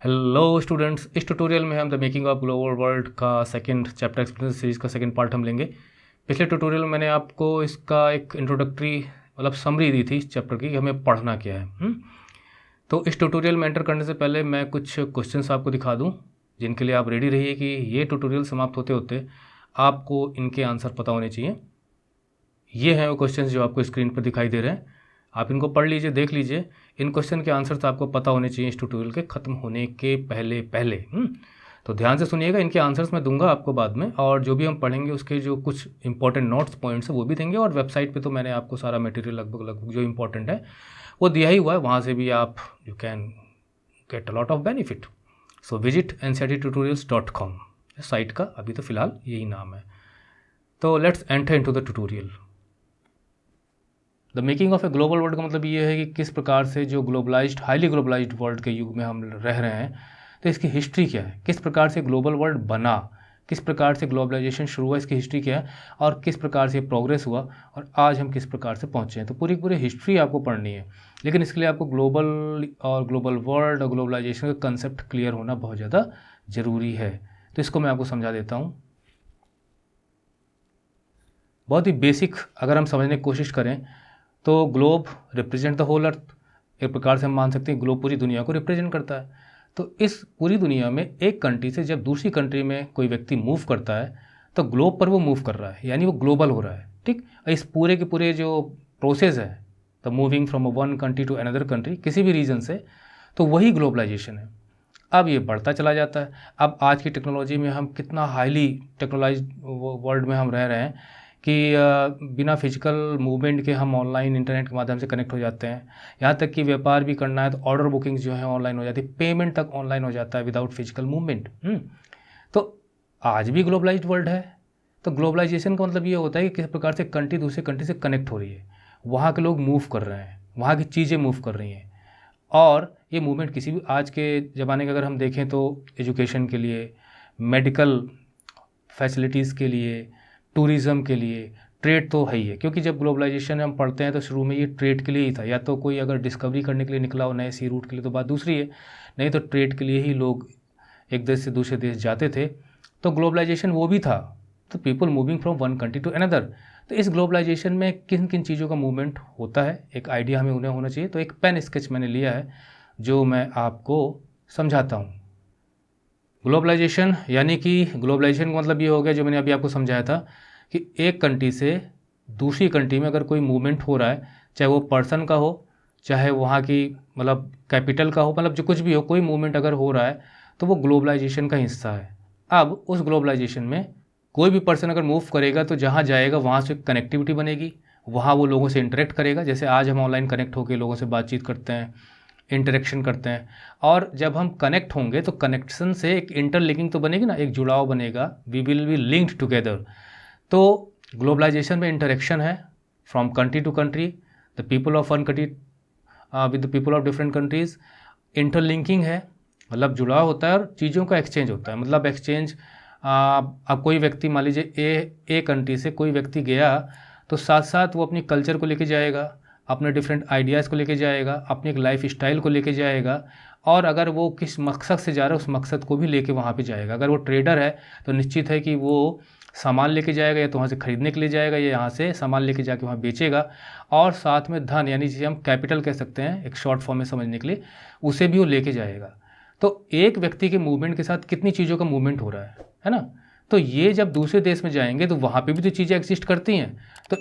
Hello students, इस tutorial में हम the making of global world का सेकंड चैप्टर एक्सपीरियंस सीरीज़ का सेकंड पार्ट हम लेंगे। पिछले ट्यूटोरियल में मैंने आपको इसका एक इंट्रोडक्टरी समरी दी थी इस चैप्टर की कि हमें पढ़ना क्या है। तो इस ट्यूटोरियल में एंटर करने से पहले मैं कुछ क्वेश्चंस आपको दिखा दूँ जिनके लिए आप रेडी रहिए कि ये ट्यूटोरियल समाप्त होते होते आपको इनके आंसर पता होने चाहिए। ये हैं वो क्वेश्चंस जो आपको स्क्रीन पर दिखाई दे रहे हैं। आप इनको पढ़ लीजिए, देख लीजिए। इन क्वेश्चन के आंसर्स आपको पता होने चाहिए इस ट्यूटोरियल के ख़त्म होने के पहले पहले। तो ध्यान से सुनिएगा, इनके आंसर्स मैं दूंगा आपको बाद में, और जो भी हम पढ़ेंगे उसके जो कुछ इंपॉर्टेंट नोट्स पॉइंट्स हैं वो भी देंगे। और वेबसाइट पे तो मैंने आपको सारा मटेरियल लगभग जो इंपॉर्टेंट है वो दिया ही हुआ है, वहाँ से भी आप you can get a lot of benefit. So visit ncrttutorials.com site का अभी तो फ़िलहाल यही नाम है। तो let's enter into the tutorial. The making of a global world का मतलब ये है कि किस प्रकार से जो ग्लोबलाइज्ड हाईली ग्लोबलाइज्ड वर्ल्ड के युग में हम रह रहे हैं, तो इसकी हिस्ट्री क्या है, किस प्रकार से ग्लोबल वर्ल्ड बना, किस प्रकार से ग्लोबलाइजेशन शुरू हुआ, इसकी हिस्ट्री क्या है, और किस प्रकार से प्रोग्रेस हुआ और आज हम किस प्रकार से पहुँचे हैं। तो पूरी हिस्ट्री आपको पढ़नी है, लेकिन इसके लिए आपको ग्लोबल और ग्लोबल वर्ल्ड और ग्लोबलाइजेशन का कंसेप्ट क्लियर होना बहुत ज़्यादा ज़रूरी है। तो इसको मैं आपको समझा देता हूँ। बहुत ही बेसिक अगर हम समझने की कोशिश करें तो globe represent the whole earth. एक प्रकार से हम मान सकते हैं ग्लोब पूरी दुनिया को रिप्रेजेंट करता है। तो इस पूरी दुनिया में एक कंट्री से जब दूसरी कंट्री में कोई व्यक्ति मूव करता है तो ग्लोब पर वो मूव कर रहा है, यानी वो ग्लोबल हो रहा है। ठीक, इस पूरे के पूरे जो प्रोसेस है the moving from one country to another country किसी भी रीजन से, तो वही ग्लोबलाइजेशन है। अब ये बढ़ता चला जाता है। अब आज की टेक्नोलॉजी में हम कितना हाईली टेक्नोलॉइज्ड वर्ल्ड में हम रह रहे हैं कि बिना फिजिकल मूवमेंट के हम ऑनलाइन इंटरनेट के माध्यम से कनेक्ट हो जाते हैं। यहाँ तक कि व्यापार भी करना है तो ऑर्डर बुकिंग्स जो है ऑनलाइन हो जाती है, पेमेंट तक ऑनलाइन हो जाता है विदाउट फिजिकल मूवमेंट। तो आज भी ग्लोबलाइज्ड वर्ल्ड है। तो ग्लोबलाइजेशन का मतलब ये होता है कि किस प्रकार से कंट्री दूसरे कंट्री से कनेक्ट हो रही है, वहाँ के लोग मूव कर रहे हैं, वहाँ की चीज़ें मूव कर रही हैं। और ये मूवमेंट किसी भी आज के ज़माने के अगर हम देखें तो एजुकेशन के लिए, मेडिकल फैसिलिटीज़ के लिए, टूरिज़्म के लिए, ट्रेड तो है ही है। क्योंकि जब ग्लोबलाइजेशन हम पढ़ते हैं तो शुरू में ये ट्रेड के लिए ही था। या तो कोई अगर डिस्कवरी करने के लिए निकला हो नए सी रूट के लिए तो बात दूसरी है, नहीं तो ट्रेड के लिए ही लोग एक देश से दूसरे देश जाते थे। तो ग्लोबलाइजेशन वो भी था, तो people moving from one country to another. तो इस ग्लोबलाइजेशन में किन किन चीज़ों का मूवमेंट होता है, एक आइडिया हमें उन्हें होना चाहिए। तो एक पेन स्केच मैंने लिया है जो मैं आपको समझाता हूँ। ग्लोबलाइजेशन यानी कि ग्लोबलाइजेशन का मतलब ये हो गया जो मैंने अभी आपको समझाया था कि एक कंट्री से दूसरी कंट्री में अगर कोई मूवमेंट हो रहा है, चाहे वो पर्सन का हो, चाहे वहाँ की कैपिटल का हो, जो कुछ भी हो, कोई मूवमेंट अगर हो रहा है तो वो ग्लोबलाइजेशन का हिस्सा है। अब उस ग्लोबलाइजेशन में कोई भी पर्सन अगर मूव करेगा तो जहाँ जाएगा वहाँ से कनेक्टिविटी बनेगी, वहाँ वो लोगों से इंटरेक्ट करेगा। जैसे आज हम ऑनलाइन कनेक्ट होकर लोगों से बातचीत करते हैं, इंटरेक्शन करते हैं, और जब हम कनेक्ट होंगे तो कनेक्शन से एक इंटरलिंकिंग तो बनेगी ना, एक जुड़ाव बनेगा, we will be linked together. तो ग्लोबलाइजेशन में इंटरेक्शन है from country to country, the people of one country with the people of different countries. Interlinking है, जुड़ाव होता है और चीज़ों का एक्सचेंज होता है। एक्सचेंज, अब कोई व्यक्ति मान लीजिए ए कंट्री से कोई व्यक्ति गया तो साथ साथ वो अपनी कल्चर को लेके जाएगा, अपने डिफरेंट आइडियाज़ को लेके जाएगा, अपनी एक लाइफ स्टाइल को लेके जाएगा, और अगर वो किस मकसद से जा रहा है उस मकसद को भी लेके वहाँ पे जाएगा। अगर वो ट्रेडर है तो निश्चित है कि वो सामान लेके जाएगा, या तो वहाँ से ख़रीदने के लिए जाएगा, या यहाँ से सामान लेके जाके वहाँ बेचेगा, और साथ में धन यानी जिसे हम कैपिटल कह सकते हैं एक शॉर्ट फॉर्म में समझने के लिए, उसे भी वो लेके जाएगा। तो एक व्यक्ति के मूवमेंट के साथ कितनी चीज़ों का मूवमेंट हो रहा है ना। तो ये जब दूसरे देश में जाएंगे तो वहाँ पे भी तो चीज़ें एग्जिस्ट करती हैं। तो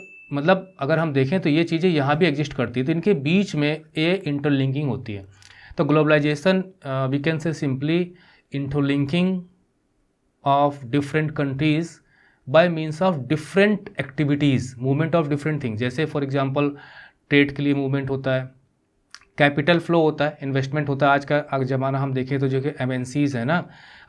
अगर हम देखें तो ये चीज़ें यहाँ भी एग्जिस्ट करती है, तो इनके बीच में ये इंटरलिंकिंग होती है। तो globalisation we can say simply interlinking of different countries by means of different activities, movement of different things. जैसे फॉर एग्जांपल ट्रेड के लिए मूवमेंट होता है, कैपिटल फ्लो होता है, इन्वेस्टमेंट होता है। आज का ज़माना हम देखें तो जो कि MNCs है ना,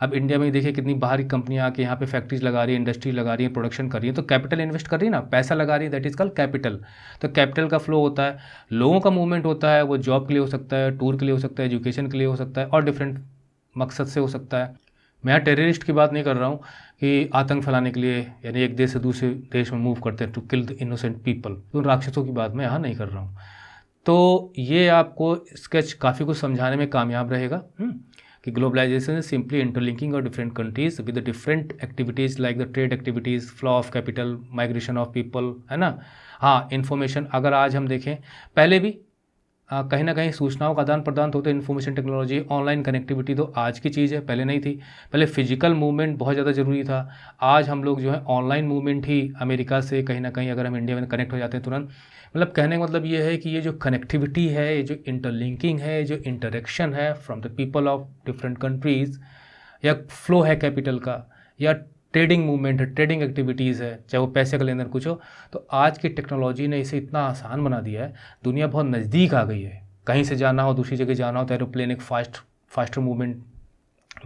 अब इंडिया में देखिए कितनी बाहरी कंपनियां आके यहाँ पे फैक्ट्रीज लगा रही है, इंडस्ट्री लगा रही है, प्रोडक्शन कर रही है, तो कैपिटल इन्वेस्ट कर रही है ना, पैसा लगा रही है, दैट इज़ कॉल्ड कैपिटल। तो कैपिटल का फ्लो होता है, लोगों का मूवमेंट होता है, वो जॉब के लिए हो सकता है, टूर के लिए हो सकता है, एजुकेशन के लिए हो सकता है, और डिफरेंट मकसद से हो सकता है। मैं यहाँ टेररिस्ट की बात नहीं कर रहा हूँ कि आतंक फैलाने के लिए यानी एक देश से दूसरे देश में मूव करते हैं to kill the innocent people, तो राक्षसों की बात मैं यहाँ नहीं कर रहा हूँ। तो ये आपको स्केच काफ़ी कुछ समझाने में कामयाब रहेगा कि globalisation is simply interlinking of different countries with different activities like the trade activities, flow of capital, migration of people, है ना। हाँ, इन्फॉर्मेशन अगर आज हम देखें, पहले भी कहीं ना कहीं सूचनाओं का आदान प्रदान होता है, इन्फॉर्मेशन टेक्नोलॉजी, ऑनलाइन कनेक्टिविटी तो आज की चीज़ है, पहले नहीं थी। पहले फिजिकल मूवमेंट बहुत ज़्यादा ज़रूरी था। आज हम लोग जो है ऑनलाइन मूवमेंट ही अमेरिका से कहीं ना कहीं अगर हम इंडिया में कनेक्ट हो जाते हैं तुरंत। मतलब कहने का मतलब ये है कि ये जो कनेक्टिविटी है, ये जो इंटरलिंकिंग है, जो इंटरेक्शन है from the people of different countries, या फ्लो है कैपिटल का, या ट्रेडिंग मूवमेंट है, ट्रेडिंग एक्टिविटीज़ है, चाहे वो पैसे का लेन देन कुछ हो, तो आज की टेक्नोलॉजी ने इसे इतना आसान बना दिया है, दुनिया बहुत नज़दीक आ गई है। कहीं से जाना हो, दूसरी जगह जाना हो तो एरोप्लेन एक faster movement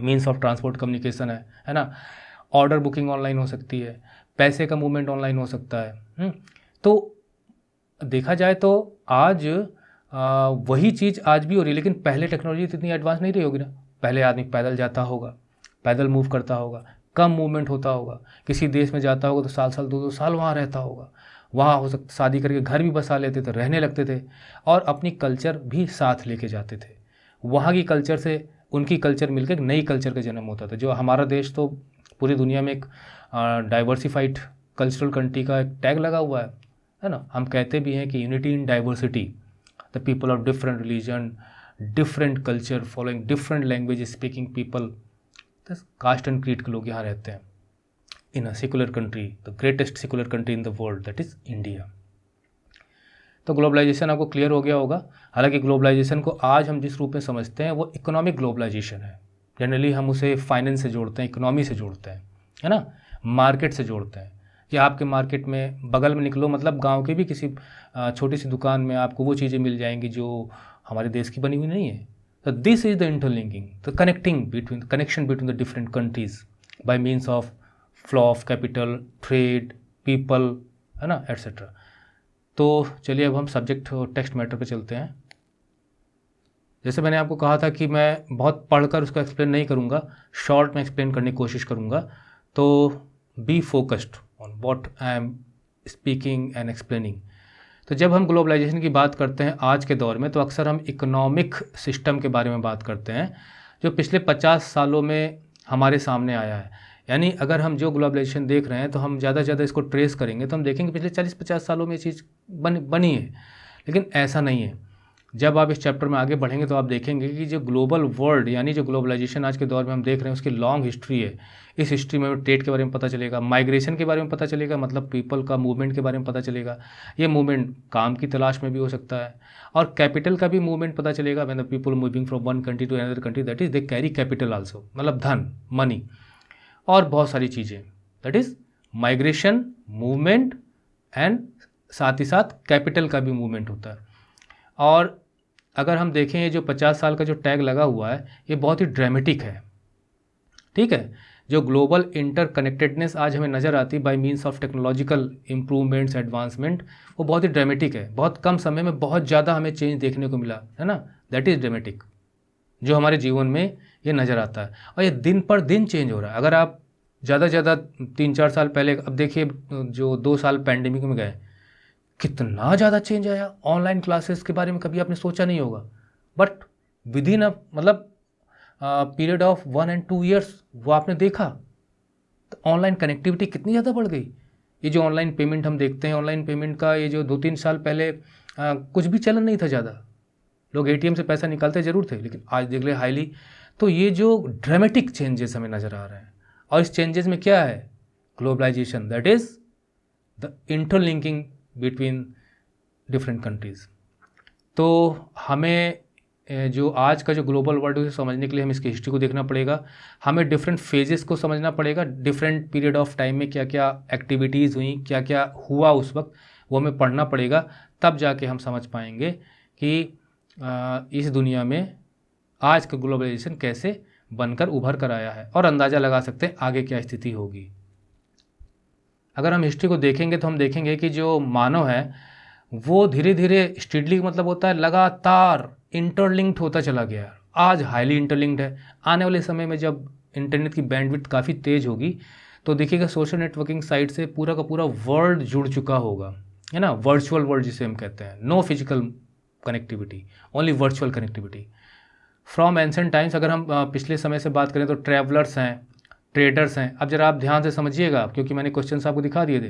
means of transport communication है ना। ऑर्डर बुकिंग ऑनलाइन हो सकती है, पैसे का मूवमेंट ऑनलाइन हो सकता है। तो देखा जाए तो आज वही चीज़ आज भी हो रही है, लेकिन पहले टेक्नोलॉजी इतनी एडवांस नहीं रही होगी ना। पहले आदमी पैदल जाता होगा, पैदल मूव करता होगा, कम मूवमेंट होता होगा, किसी देश में जाता होगा तो साल 2-2 साल वहाँ रहता होगा, वहाँ हो सकता शादी करके घर भी बसा लेते थे, रहने लगते थे, और अपनी कल्चर भी साथ लेके जाते थे। वहाँ की कल्चर से उनकी कल्चर मिलकर एक नई कल्चर का जन्म होता था। जो हमारा देश तो पूरी दुनिया में एक डाइवर्सिफाइड कल्चरल कंट्री का एक टैग लगा हुआ है ना। हम कहते भी हैं कि unity in diversity, the people of different religion, different culture, following different language speaking people, caste and creed के लोग यहाँ रहते हैं in a secular country, the greatest secular country in the world, that is India. तो globalization आपको clear हो गया होगा। हालांकि ग्लोबलाइजेशन को आज हम जिस रूप में समझते हैं वो इकोनॉमिक ग्लोबलाइजेशन है। जनरली हम उसे फाइनेंस से जोड़ते हैं, इकोनॉमी से जोड़ते हैं, है ना, मार्केट से जोड़ते हैं कि आपके मार्केट में बगल में निकलो, मतलब गांव के भी किसी छोटी सी दुकान में आपको वो चीज़ें मिल जाएंगी जो हमारे देश की बनी हुई नहीं है। तो this is the interlinking, the connection between the different countries bye means of flow of capital, trade, people, है ना, एट्सेट्रा। तो चलिए अब हम सब्जेक्ट टेक्स्ट मैटर पे चलते हैं। जैसे मैंने आपको कहा था कि मैं बहुत पढ़कर उसको एक्सप्लेन नहीं करूँगा, शॉर्ट में एक्सप्लेन करने की कोशिश करूँगा। तो be focused on what I am speaking and explaining. तो जब हम ग्लोबलाइजेशन की बात करते हैं आज के दौर में, तो अक्सर हम इकोनॉमिक सिस्टम के बारे में बात करते हैं जो पिछले 50 सालों में हमारे सामने आया है। यानी अगर हम जो ग्लोबलाइजेशन देख रहे हैं तो हम ज़्यादा से ज़्यादा इसको ट्रेस करेंगे तो हम देखेंगे पिछले 40-50 सालों में ये चीज़ बनी है, लेकिन ऐसा नहीं है। जब आप इस चैप्टर में आगे बढ़ेंगे तो आप देखेंगे कि जो ग्लोबल वर्ल्ड यानी जो ग्लोबलाइजेशन आज के दौर में हम देख रहे हैं उसकी लॉन्ग हिस्ट्री है। इस हिस्ट्री में ट्रेड के बारे में पता चलेगा, माइग्रेशन के बारे में पता चलेगा, मतलब पीपल का मूवमेंट के बारे में पता चलेगा। ये मूवमेंट काम की तलाश में भी हो सकता है, और कैपिटल का भी मूवमेंट पता चलेगा। When the people moving from one country to another country, that is they carry capital also, मतलब धन, मनी, और बहुत सारी चीज़ें, that is migration, movement, and साथ ही साथ कैपिटल का भी मूवमेंट होता है। और अगर हम देखें ये जो 50 साल का जो टैग लगा हुआ है ये बहुत ही ड्रामेटिक है, ठीक है। जो ग्लोबल इंटरकनेक्टेडनेस आज हमें नज़र आती है bye means of technological improvements, advancement, वो बहुत ही ड्रामेटिक है। बहुत कम समय में बहुत ज़्यादा हमें चेंज देखने को मिला है ना, दैट इज़ ड्रामेटिक, जो हमारे जीवन में ये नज़र आता है। और ये दिन पर दिन चेंज हो रहा है। अगर आप ज़्यादा से ज़्यादा 3-4 साल पहले, अब देखिए जो 2 साल पैंडेमिक में गए, कितना ज़्यादा चेंज आया। ऑनलाइन क्लासेस के बारे में कभी आपने सोचा नहीं होगा, बट विद इन मतलब पीरियड ऑफ 1 and 2 years वो आपने देखा। तो ऑनलाइन कनेक्टिविटी कितनी ज़्यादा बढ़ गई। ये जो ऑनलाइन पेमेंट हम देखते हैं, ऑनलाइन पेमेंट का ये जो 2-3 साल पहले कुछ भी चलन नहीं था ज़्यादा, लोग ATM से पैसा निकालते ज़रूर थे, लेकिन आज देख ले हाईली। तो ये जो ड्रामेटिक चेंजेस हमें नज़र आ रहे हैं, और इस चेंजेस में क्या है, globalisation, that is the interlinking between different countries. तो हमें जो आज का जो ग्लोबल वर्ल्ड है उसे समझने के लिए हमें इसकी हिस्ट्री को देखना पड़ेगा, हमें डिफरेंट फेजेस को समझना पड़ेगा, डिफरेंट पीरियड ऑफ टाइम में क्या क्या एक्टिविटीज़ हुई, क्या क्या हुआ उस वक्त, वो हमें पढ़ना पड़ेगा। तब जाके हम समझ पाएंगे कि इस दुनिया में आज का ग्लोबलाइजेशन कैसे बनकर उभर कर आया है, और अंदाज़ा लगा सकते हैं आगे क्या स्थिति होगी। अगर हम हिस्ट्री को देखेंगे तो हम देखेंगे कि जो मानव है वो धीरे धीरे स्टेडली, मतलब होता है लगातार इंटरलिंक्ड होता चला गया। आज हाईली इंटरलिंक्ड है। आने वाले समय में जब इंटरनेट की बैंडविड्थ काफ़ी तेज़ होगी तो देखिएगा सोशल नेटवर्किंग साइट से पूरा का पूरा वर्ल्ड जुड़ चुका होगा, है ना, वर्चुअल वर्ल्ड जिसे हम कहते हैं। No physical connectivity, only virtual connectivity. From ancient times, अगर हम पिछले समय से बात करें तो ट्रैवलर्स हैं, ट्रेडर्स हैं। अब जरा आप ध्यान से समझिएगा, क्योंकि मैंने क्वेश्चन आपको दिखा दिए थे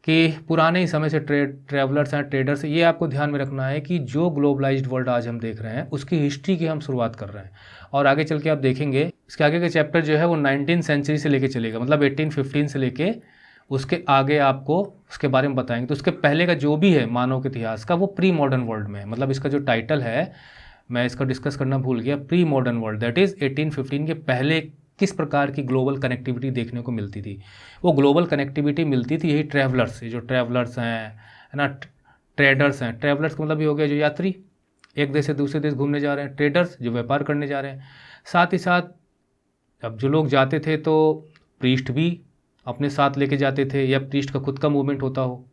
कि पुराने ही समय से ट्रैवलर्स हैं, ट्रेडर्स। ये आपको ध्यान में रखना है कि जो ग्लोबलाइज्ड वर्ल्ड आज हम देख रहे हैं उसकी हिस्ट्री की हम शुरुआत कर रहे हैं, और आगे चल के आप देखेंगे इसके आगे के चैप्टर जो है वो 19th सेंचुरी से लेके चलेगा, मतलब 1815 से लेके उसके आगे आपको उसके बारे में बताएंगे। तो उसके पहले का जो भी है मानव के इतिहास का, वो प्री मॉडर्न वर्ल्ड में है। मतलब इसका जो टाइटल है, मैं इसका डिस्कस करना भूल गया, pre modern world, that is 1815 के पहले किस प्रकार की ग्लोबल कनेक्टिविटी देखने को मिलती थी। वो ग्लोबल कनेक्टिविटी मिलती थी यही ट्रैवलर्स, ये जो ट्रैवलर्स हैं, है ना, ट्रेडर्स हैं। ट्रैवलर्स का मतलब ये हो गया जो यात्री एक देश से दूसरे देश घूमने जा रहे हैं, ट्रेडर्स जो व्यापार करने जा रहे हैं। साथ ही साथ अब जो लोग जाते थे तो प्रीस्ट भी अपने साथ लेके जाते थे, या प्रीस्ट का खुद का मूवमेंट होता हो,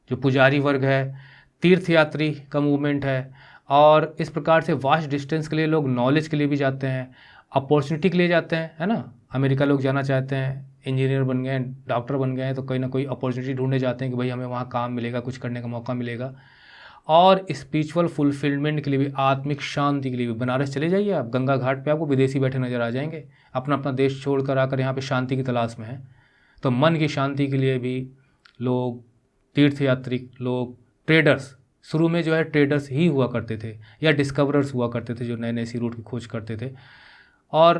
जो पुजारी वर्ग है, तीर्थयात्री का मूवमेंट है। और इस प्रकार से वास्ट डिस्टेंस के लिए लोग नॉलेज के लिए भी जाते हैं, अपॉर्चुनिटी के लिए जाते हैं, है ना। अमेरिका लोग जाना चाहते हैं, इंजीनियर बन गए हैं, डॉक्टर बन गए हैं, तो कोई ना कोई अपॉर्चुनिटी ढूंढने जाते हैं कि भाई हमें वहाँ काम मिलेगा, कुछ करने का मौका मिलेगा। और स्पिरिचुअल फुलफिलमेंट के लिए भी, आत्मिक शांति के लिए भी। बनारस चले जाइए आप, गंगा घाट पे आपको विदेशी बैठे नजर आ जाएंगे, अपना अपना देश छोड़कर आकर यहाँ पे शांति की तलाश में है। तो मन की शांति के लिए भी लोग, तीर्थयात्री लोग, ट्रेडर्स, शुरू में जो है ट्रेडर्स ही हुआ करते थे, या डिस्कवरर्स हुआ करते थे जो नए नए सी रूट की खोज करते थे। और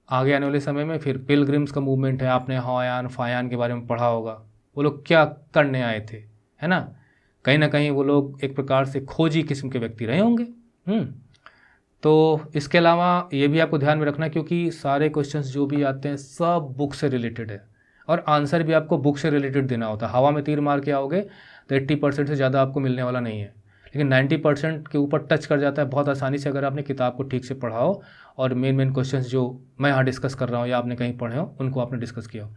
आगे आने वाले समय में फिर पिलग्रिम्स का मूवमेंट है, आपने हवायान फायान के बारे में पढ़ा होगा। वो लोग क्या करने आए थे, है ना, कहीं ना कहीं वो लोग एक प्रकार से खोजी किस्म के व्यक्ति रहे होंगे। तो इसके अलावा ये भी आपको ध्यान में रखना, क्योंकि सारे क्वेश्चंस जो भी आते हैं सब बुक से रिलेटेड है, और आंसर भी आपको बुक से रिलेटेड देना होता है। हवा में तीर मार के आओगे तो 80% से ज़्यादा आपको मिलने वाला नहीं है, लेकिन 90% के ऊपर टच कर जाता है बहुत आसानी से, अगर आपने किताब को ठीक से पढ़ा हो और मेन क्वेश्चंस जो मैं यहाँ डिस्कस कर रहा हूँ या आपने कहीं पढ़े हो उनको आपने डिस्कस किया हो।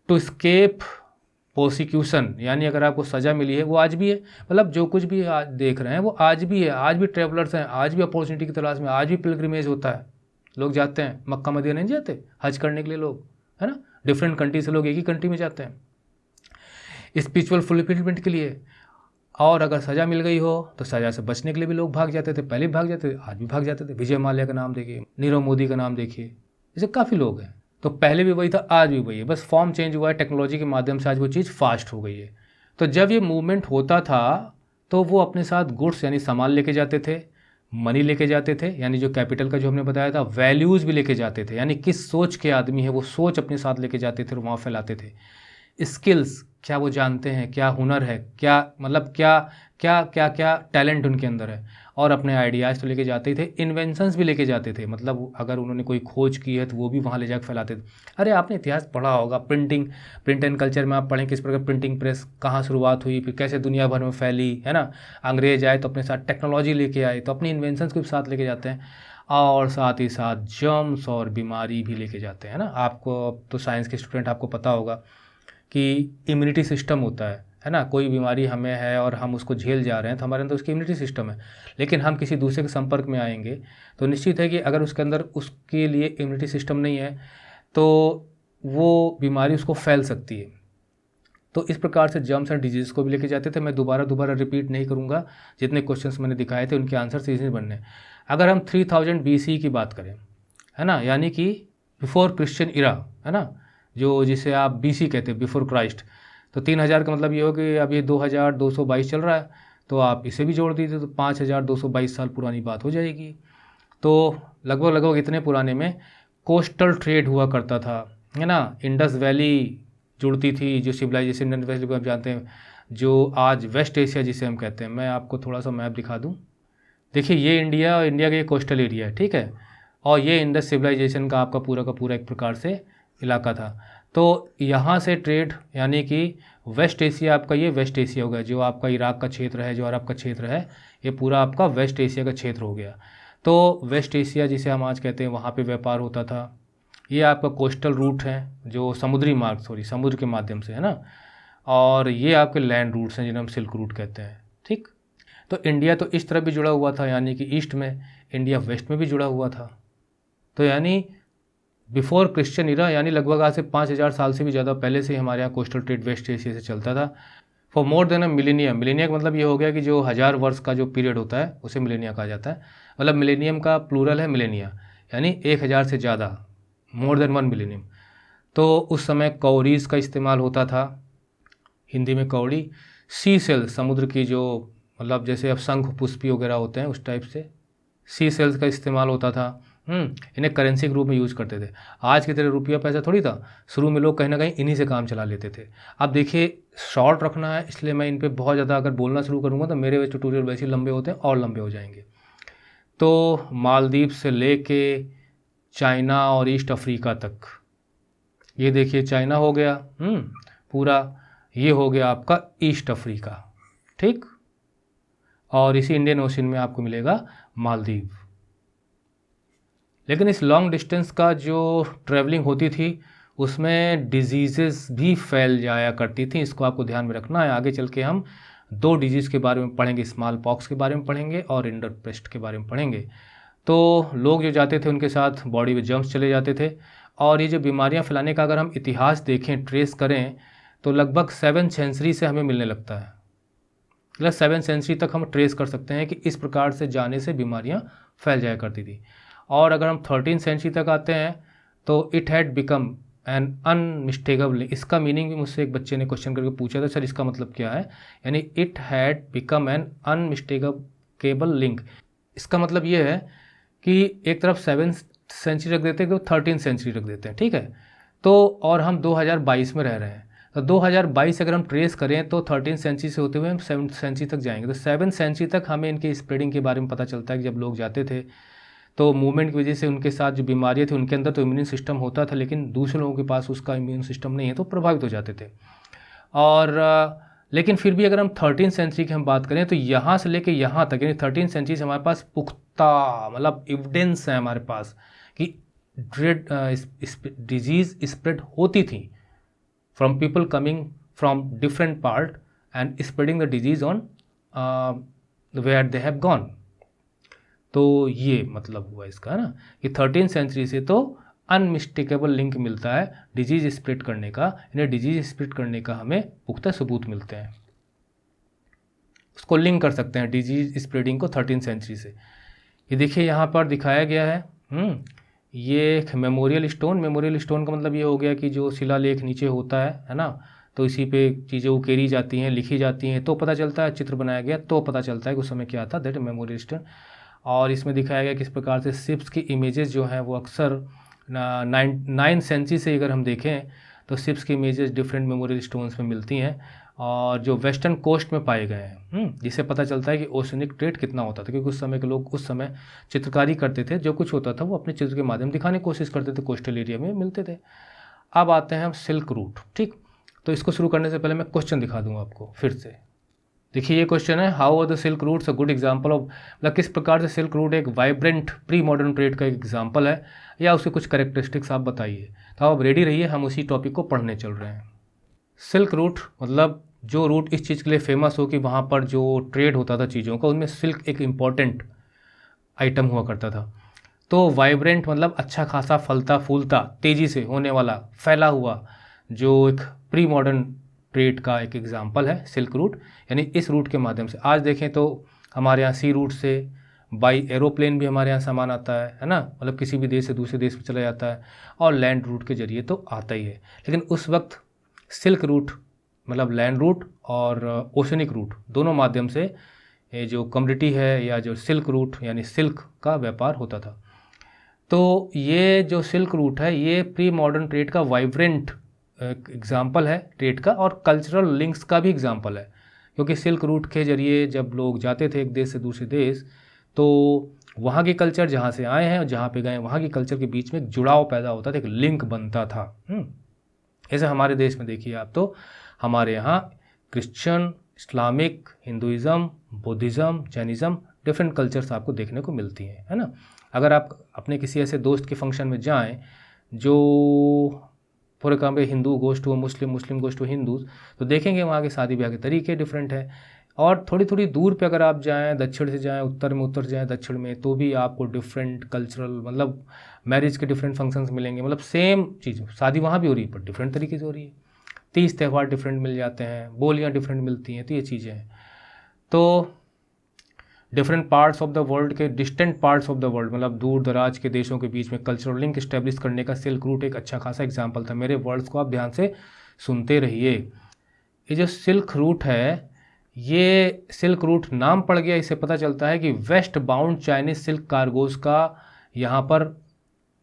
टू स्केप प्रोसिक्यूशन, यानी अगर आपको सज़ा मिली है वो आज भी है, मतलब जो कुछ भी आज देख रहे हैं वो आज भी है, आज भी ट्रैवलर्स हैं, आज भी अपॉर्चुनिटी की तलाश में, आज भी पिलग्रिमेज होता है, लोग जाते हैं, मक्का मदीना नहीं जाते हज करने के लिए लोग, है ना, डिफरेंट कंट्री से लोग एक ही कंट्री में जाते हैं स्पिरिचुअल फुलफिलमेंट के लिए। और अगर सज़ा मिल गई हो तो सज़ा से बचने के लिए भी लोग भाग जाते थे, पहले भी भाग जाते थे, आज भी भाग जाते थे। विजय माल्या का नाम देखिए, नीरव मोदी का नाम देखिए, ऐसे काफ़ी लोग हैं। तो पहले भी वही था, आज भी वही है, बस फॉर्म चेंज हुआ है, टेक्नोलॉजी के माध्यम से आज वो चीज़ फास्ट हो गई है। तो जब ये मूवमेंट होता था तो वो अपने साथ गुड्स यानी सामान लेके जाते थे, मनी लेके जाते थे, यानी जो कैपिटल का जो हमने बताया था, वैल्यूज़ भी लेके जाते थे, यानी किस सोच के आदमी है वो सोच अपने साथ लेके जाते थे और वहाँ फैलाते थे। स्किल्स, क्या वो जानते हैं, क्या हुनर है, क्या मतलब क्या क्या क्या क्या टैलेंट उनके अंदर है, और अपने आइडियाज़ तो लेके जाते ही थे, इन्वेंशंस भी लेके जाते थे, मतलब अगर उन्होंने कोई खोज की है तो वो भी वहाँ ले जाकर फैलाते थे। अरे आपने इतिहास पढ़ा होगा, प्रिंट एंड कल्चर में आप पढ़ें किस प्रकार प्रिंटिंग प्रेस कहाँ शुरुआत हुई, फिर कैसे दुनिया भर में फैली, है ना। अंग्रेज आए तो अपने साथ टेक्नोलॉजी लेके आए, तो अपनी इन्वेंशंस को भी साथ लेके जाते हैं, और साथ ही साथ जर्म्स और बीमारी भी लेके जाते हैं, ना। आपको तो साइंस के स्टूडेंट आपको पता होगा कि इम्यूनिटी सिस्टम होता है ना। कोई बीमारी हमें है और हम उसको झेल जा रहे हैं तो हमारे अंदर उसकी इम्यूनिटी सिस्टम है, लेकिन हम किसी दूसरे के संपर्क में आएंगे तो निश्चित है कि अगर उसके अंदर उसके लिए इम्यूनिटी सिस्टम नहीं है तो वो बीमारी उसको फैल सकती है। तो इस प्रकार से जर्म्स एंड डिजीज़ को भी लेके जाते थे। मैं दोबारा रिपीट नहीं करूँगा, जितने क्वेश्चंस मैंने दिखाए थे उनके आंसर इजी बनने। अगर हम 3000 BC की बात करें, है ना, यानी कि बिफोर क्रिश्चियन इरा, है ना, जो जिसे आप BC कहते हैं, बिफोर क्राइस्ट, तो 3000 का मतलब ये हो कि अब ये 2222 चल रहा है, तो आप इसे भी जोड़ दीजिए तो 5222 साल पुरानी बात हो जाएगी। तो लगभग इतने पुराने में कोस्टल ट्रेड हुआ करता था, है ना। इंडस वैली जुड़ती थी, जो सिविलाइजेशन इंडस वैली को आप जानते हैं, जो आज वेस्ट एशिया जिसे हम कहते हैं। मैं आपको थोड़ा सा मैप दिखा दूँ, देखिए ये इंडिया का ये कोस्टल एरिया है, ठीक है, और ये इंडस सिविलाइजेशन का आपका पूरा का पूरा एक प्रकार से इलाका था। तो यहाँ से ट्रेड, यानी कि वेस्ट एशिया, आपका ये वेस्ट एशिया हो गया, जो आपका इराक का क्षेत्र है, जो अरब का क्षेत्र है, ये पूरा आपका वेस्ट एशिया का क्षेत्र हो गया। तो वेस्ट एशिया जिसे हम आज कहते हैं, वहाँ पे व्यापार होता था। ये आपका कोस्टल रूट है, जो समुद्र के माध्यम से, है ना, और ये आपके लैंड रूट्स हैं जिन्हें हम सिल्क रूट कहते हैं, ठीक। तो इंडिया तो इस तरफ भी जुड़ा हुआ था, यानी कि ईस्ट में, इंडिया वेस्ट में भी जुड़ा हुआ था। तो यानी बिफोर क्रिश्चियन इरा, यानी लगभग आज से 5000 साल से भी ज़्यादा पहले से हमारे यहाँ कोस्टल ट्रेड वेस्ट एशिया से चलता था। For more than a millennium, millennia का मतलब ये हो गया कि जो 1000 वर्ष का जो पीरियड होता है उसे मिलेनिया कहा जाता है। मतलब मिलेनियम का प्लूरल है मिलेनिया, यानी 1000 से ज़्यादा, मोर देन 1 मिलेनियम। तो उस समय कौरीज का इस्तेमाल होता था, हिंदी में कौड़ी। सी सेल्स, समुद्र की जो मतलब जैसे अब शंख पुष्पी वगैरह होते हैं उस टाइप से सी सेल्स का इस्तेमाल होता था। इन्हें करेंसी के रूप में यूज़ करते थे। आज की तरह रुपया पैसा थोड़ी था, शुरू में लोग कहीं ना कहीं इन्हीं से काम चला लेते थे। अब देखिए शॉर्ट रखना है, इसलिए मैं इन पे बहुत ज़्यादा अगर बोलना शुरू करूँगा तो मेरे ट्यूटोरियल वैसे ही लंबे होते हैं और लंबे हो जाएंगे। तो मालदीव से लेके चाइना और ईस्ट अफ्रीका तक, ये देखिए चाइना हो गया पूरा, ये हो गया आपका ईस्ट अफ्रीका, ठीक। और इसी इंडियन ओशन में आपको मिलेगा मालदीव। लेकिन इस लॉन्ग डिस्टेंस का जो ट्रैवलिंग होती थी उसमें डिजीज़ेस भी फैल जाया करती थी, इसको आपको ध्यान में रखना है। आगे चल के हम 2 डिजीज़ के बारे में पढ़ेंगे, स्मॉल पॉक्स के बारे में पढ़ेंगे और रिंडरपेस्ट के बारे में पढ़ेंगे। तो लोग जो जाते थे उनके साथ बॉडी में जर्म्स चले जाते थे, और ये जो बीमारियां फैलाने का अगर हम इतिहास देखें, ट्रेस करें, तो लगभग 7th सेंचुरी से हमें मिलने लगता है। मतलब 7th सेंचुरी तक हम ट्रेस कर सकते हैं कि इस प्रकार से जाने से बीमारियां फैल जाया करती थी। और अगर हम 13th सेंचुरी तक आते हैं तो it had become an unmistakable, इसका मीनिंग भी मुझसे एक बच्चे ने क्वेश्चन करके पूछा था, सर इसका मतलब क्या है, यानी it had become an unmistakable link. इसका मतलब ये है कि एक तरफ 7th सेंचुरी रख देते हैं तो 13th सेंचुरी रख देते हैं, ठीक है। तो और हम 2022 में रह रहे हैं, तो 2022 अगर हम ट्रेस करें तो 13th सेंचुरी से होते हुए हम 7th सेंचुरी तक जाएंगे। तो 7th सेंचुरी तक हमें इनके स्प्रेडिंग के बारे में पता चलता है कि जब लोग जाते थे तो मूवमेंट की वजह से उनके साथ जो बीमारियां थी उनके अंदर तो इम्यून सिस्टम होता था, लेकिन दूसरे लोगों के पास उसका इम्यून सिस्टम नहीं है तो प्रभावित हो जाते थे। और लेकिन फिर भी अगर हम 13th सेंचुरी की हम बात करें तो यहाँ से लेके यहाँ तक, यानी 13th सेंचुरी से हमारे पास पुख्ता मतलब एविडेंस है हमारे पास कि डिजीज़ स्प्रेड होती थी from people coming from different part and spreading the disease on where they have gone. तो ये मतलब हुआ इसका ना कि 13th सेंचुरी से तो अनमिस्टेकेबल लिंक मिलता है डिजीज स्प्रेड करने का, यानी डिजीज स्प्रेड करने का हमें पुख्ता सबूत मिलते हैं, उसको लिंक कर सकते हैं डिजीज स्प्रेडिंग को 13th सेंचुरी से। ये देखिए यहाँ पर दिखाया गया है ये एक मेमोरियल स्टोन का मतलब ये हो गया कि जो शिलालेख नीचे होता है ना, तो इसी पे चीज़ें उकेरी जाती हैं, लिखी जाती हैं, तो पता चलता है, चित्र बनाया गया तो पता चलता है कि उस समय क्या था, दैट मेमोरियल स्टोन। और इसमें दिखाया गया किस प्रकार से शिप्स की इमेजेस जो हैं वो अक्सर 9th सेंचुरी से अगर हम देखें तो शिप्स की इमेजेस डिफरेंट मेमोरियल स्टोन्स में मिलती हैं, और जो वेस्टर्न कोस्ट में पाए गए हैं, जिससे पता चलता है कि ओशनिक ट्रेड कितना होता था, क्योंकि उस समय के लोग उस समय चित्रकारी करते थे, जो कुछ होता था वो अपने चित्र के माध्यम दिखाने की कोशिश करते थे, कोस्टल एरिया में मिलते थे। अब आते हैं हम सिल्क रूट, ठीक। तो इसको शुरू करने से पहले मैं क्वेश्चन दिखा दूंगा आपको फिर से। देखिए ये क्वेश्चन है, how are the silk routes a good example of, मतलब किस प्रकार से सिल्क रूट एक वाइब्रेंट प्री मॉडर्न ट्रेड का एक एग्जाम्पल है, या उसके कुछ करेक्टरिस्टिक्स आप बताइए। तो आप रेडी रहिए, हम उसी टॉपिक को पढ़ने चल रहे हैं। सिल्क रूट मतलब जो रूट इस चीज़ के लिए फेमस हो कि वहाँ पर जो ट्रेड होता था चीज़ों का, उनमें सिल्क एक इम्पॉर्टेंट आइटम हुआ करता था। तो वाइब्रेंट मतलब अच्छा खासा फलता फूलता तेज़ी से होने वाला फैला हुआ, जो एक प्री मॉडर्न ट्रेड का एक एग्जाम्पल है सिल्क रूट। यानी इस रूट के माध्यम से आज देखें तो हमारे यहाँ सी रूट से बाई एरोप्लेन भी हमारे यहाँ सामान आता है ना, मतलब किसी भी देश से दूसरे देश में चला जाता है, और लैंड रूट के जरिए तो आता ही है। लेकिन उस वक्त सिल्क रूट मतलब लैंड रूट और ओशनिक रूट दोनों माध्यम से ये जो कम्युनिटी है या जो सिल्क रूट यानी सिल्क का व्यापार होता था। तो ये जो सिल्क रूट है ये प्री मॉडर्न ट्रेड का वाइब्रेंट एग्जाम्पल है ट्रेड का, और कल्चरल लिंक्स का भी एग्जाम्पल है, क्योंकि सिल्क रूट के जरिए जब लोग जाते थे एक देश से दूसरे देश, तो वहाँ के कल्चर जहाँ से आए हैं और जहाँ पे गए वहाँ के कल्चर के बीच में एक जुड़ाव पैदा होता था, एक लिंक बनता था। ऐसे हमारे देश में देखिए आप, तो हमारे यहाँ Christian, Islamic, Hinduism, Buddhism, Jainism different cultures आपको देखने को मिलती हैं, है ना। अगर आप अपने किसी ऐसे दोस्त के फंक्शन में जाएं जो फॉर एग्जाम्पल हिंदू गोश्त टू मुस्लिम, मुस्लिम गोश्त टू हिंदूज, तो देखेंगे वहाँ के शादी ब्याह के तरीके डिफरेंट है। और थोड़ी थोड़ी दूर पे अगर आप जाएं, दक्षिण से जाएं, उत्तर में उतर जाएं दक्षिण में, तो भी आपको डिफरेंट कल्चरल मतलब मैरिज के डिफरेंट फंक्शंस मिलेंगे, मतलब सेम चीज़ शादी वहाँ भी हो रही है पर डिफरेंट तरीके से हो रही है। तीज त्यौहार डिफरेंट मिल जाते हैं, बोलियाँ डिफरेंट मिलती हैं, तो ये चीज़ें हैं। तो different parts of the world के, distant parts of the world, मतलब दूर दराज के देशों के बीच में कल्चरल लिंक इस्टेब्लिश करने का सिल्क रूट एक अच्छा खासा एग्जाम्पल था। मेरे वर्ड्स को आप ध्यान से सुनते रहिए। ये जो सिल्क रूट है, ये सिल्क रूट नाम पड़ गया, इससे पता चलता है कि waste bound Chinese silk cargoes का यहाँ पर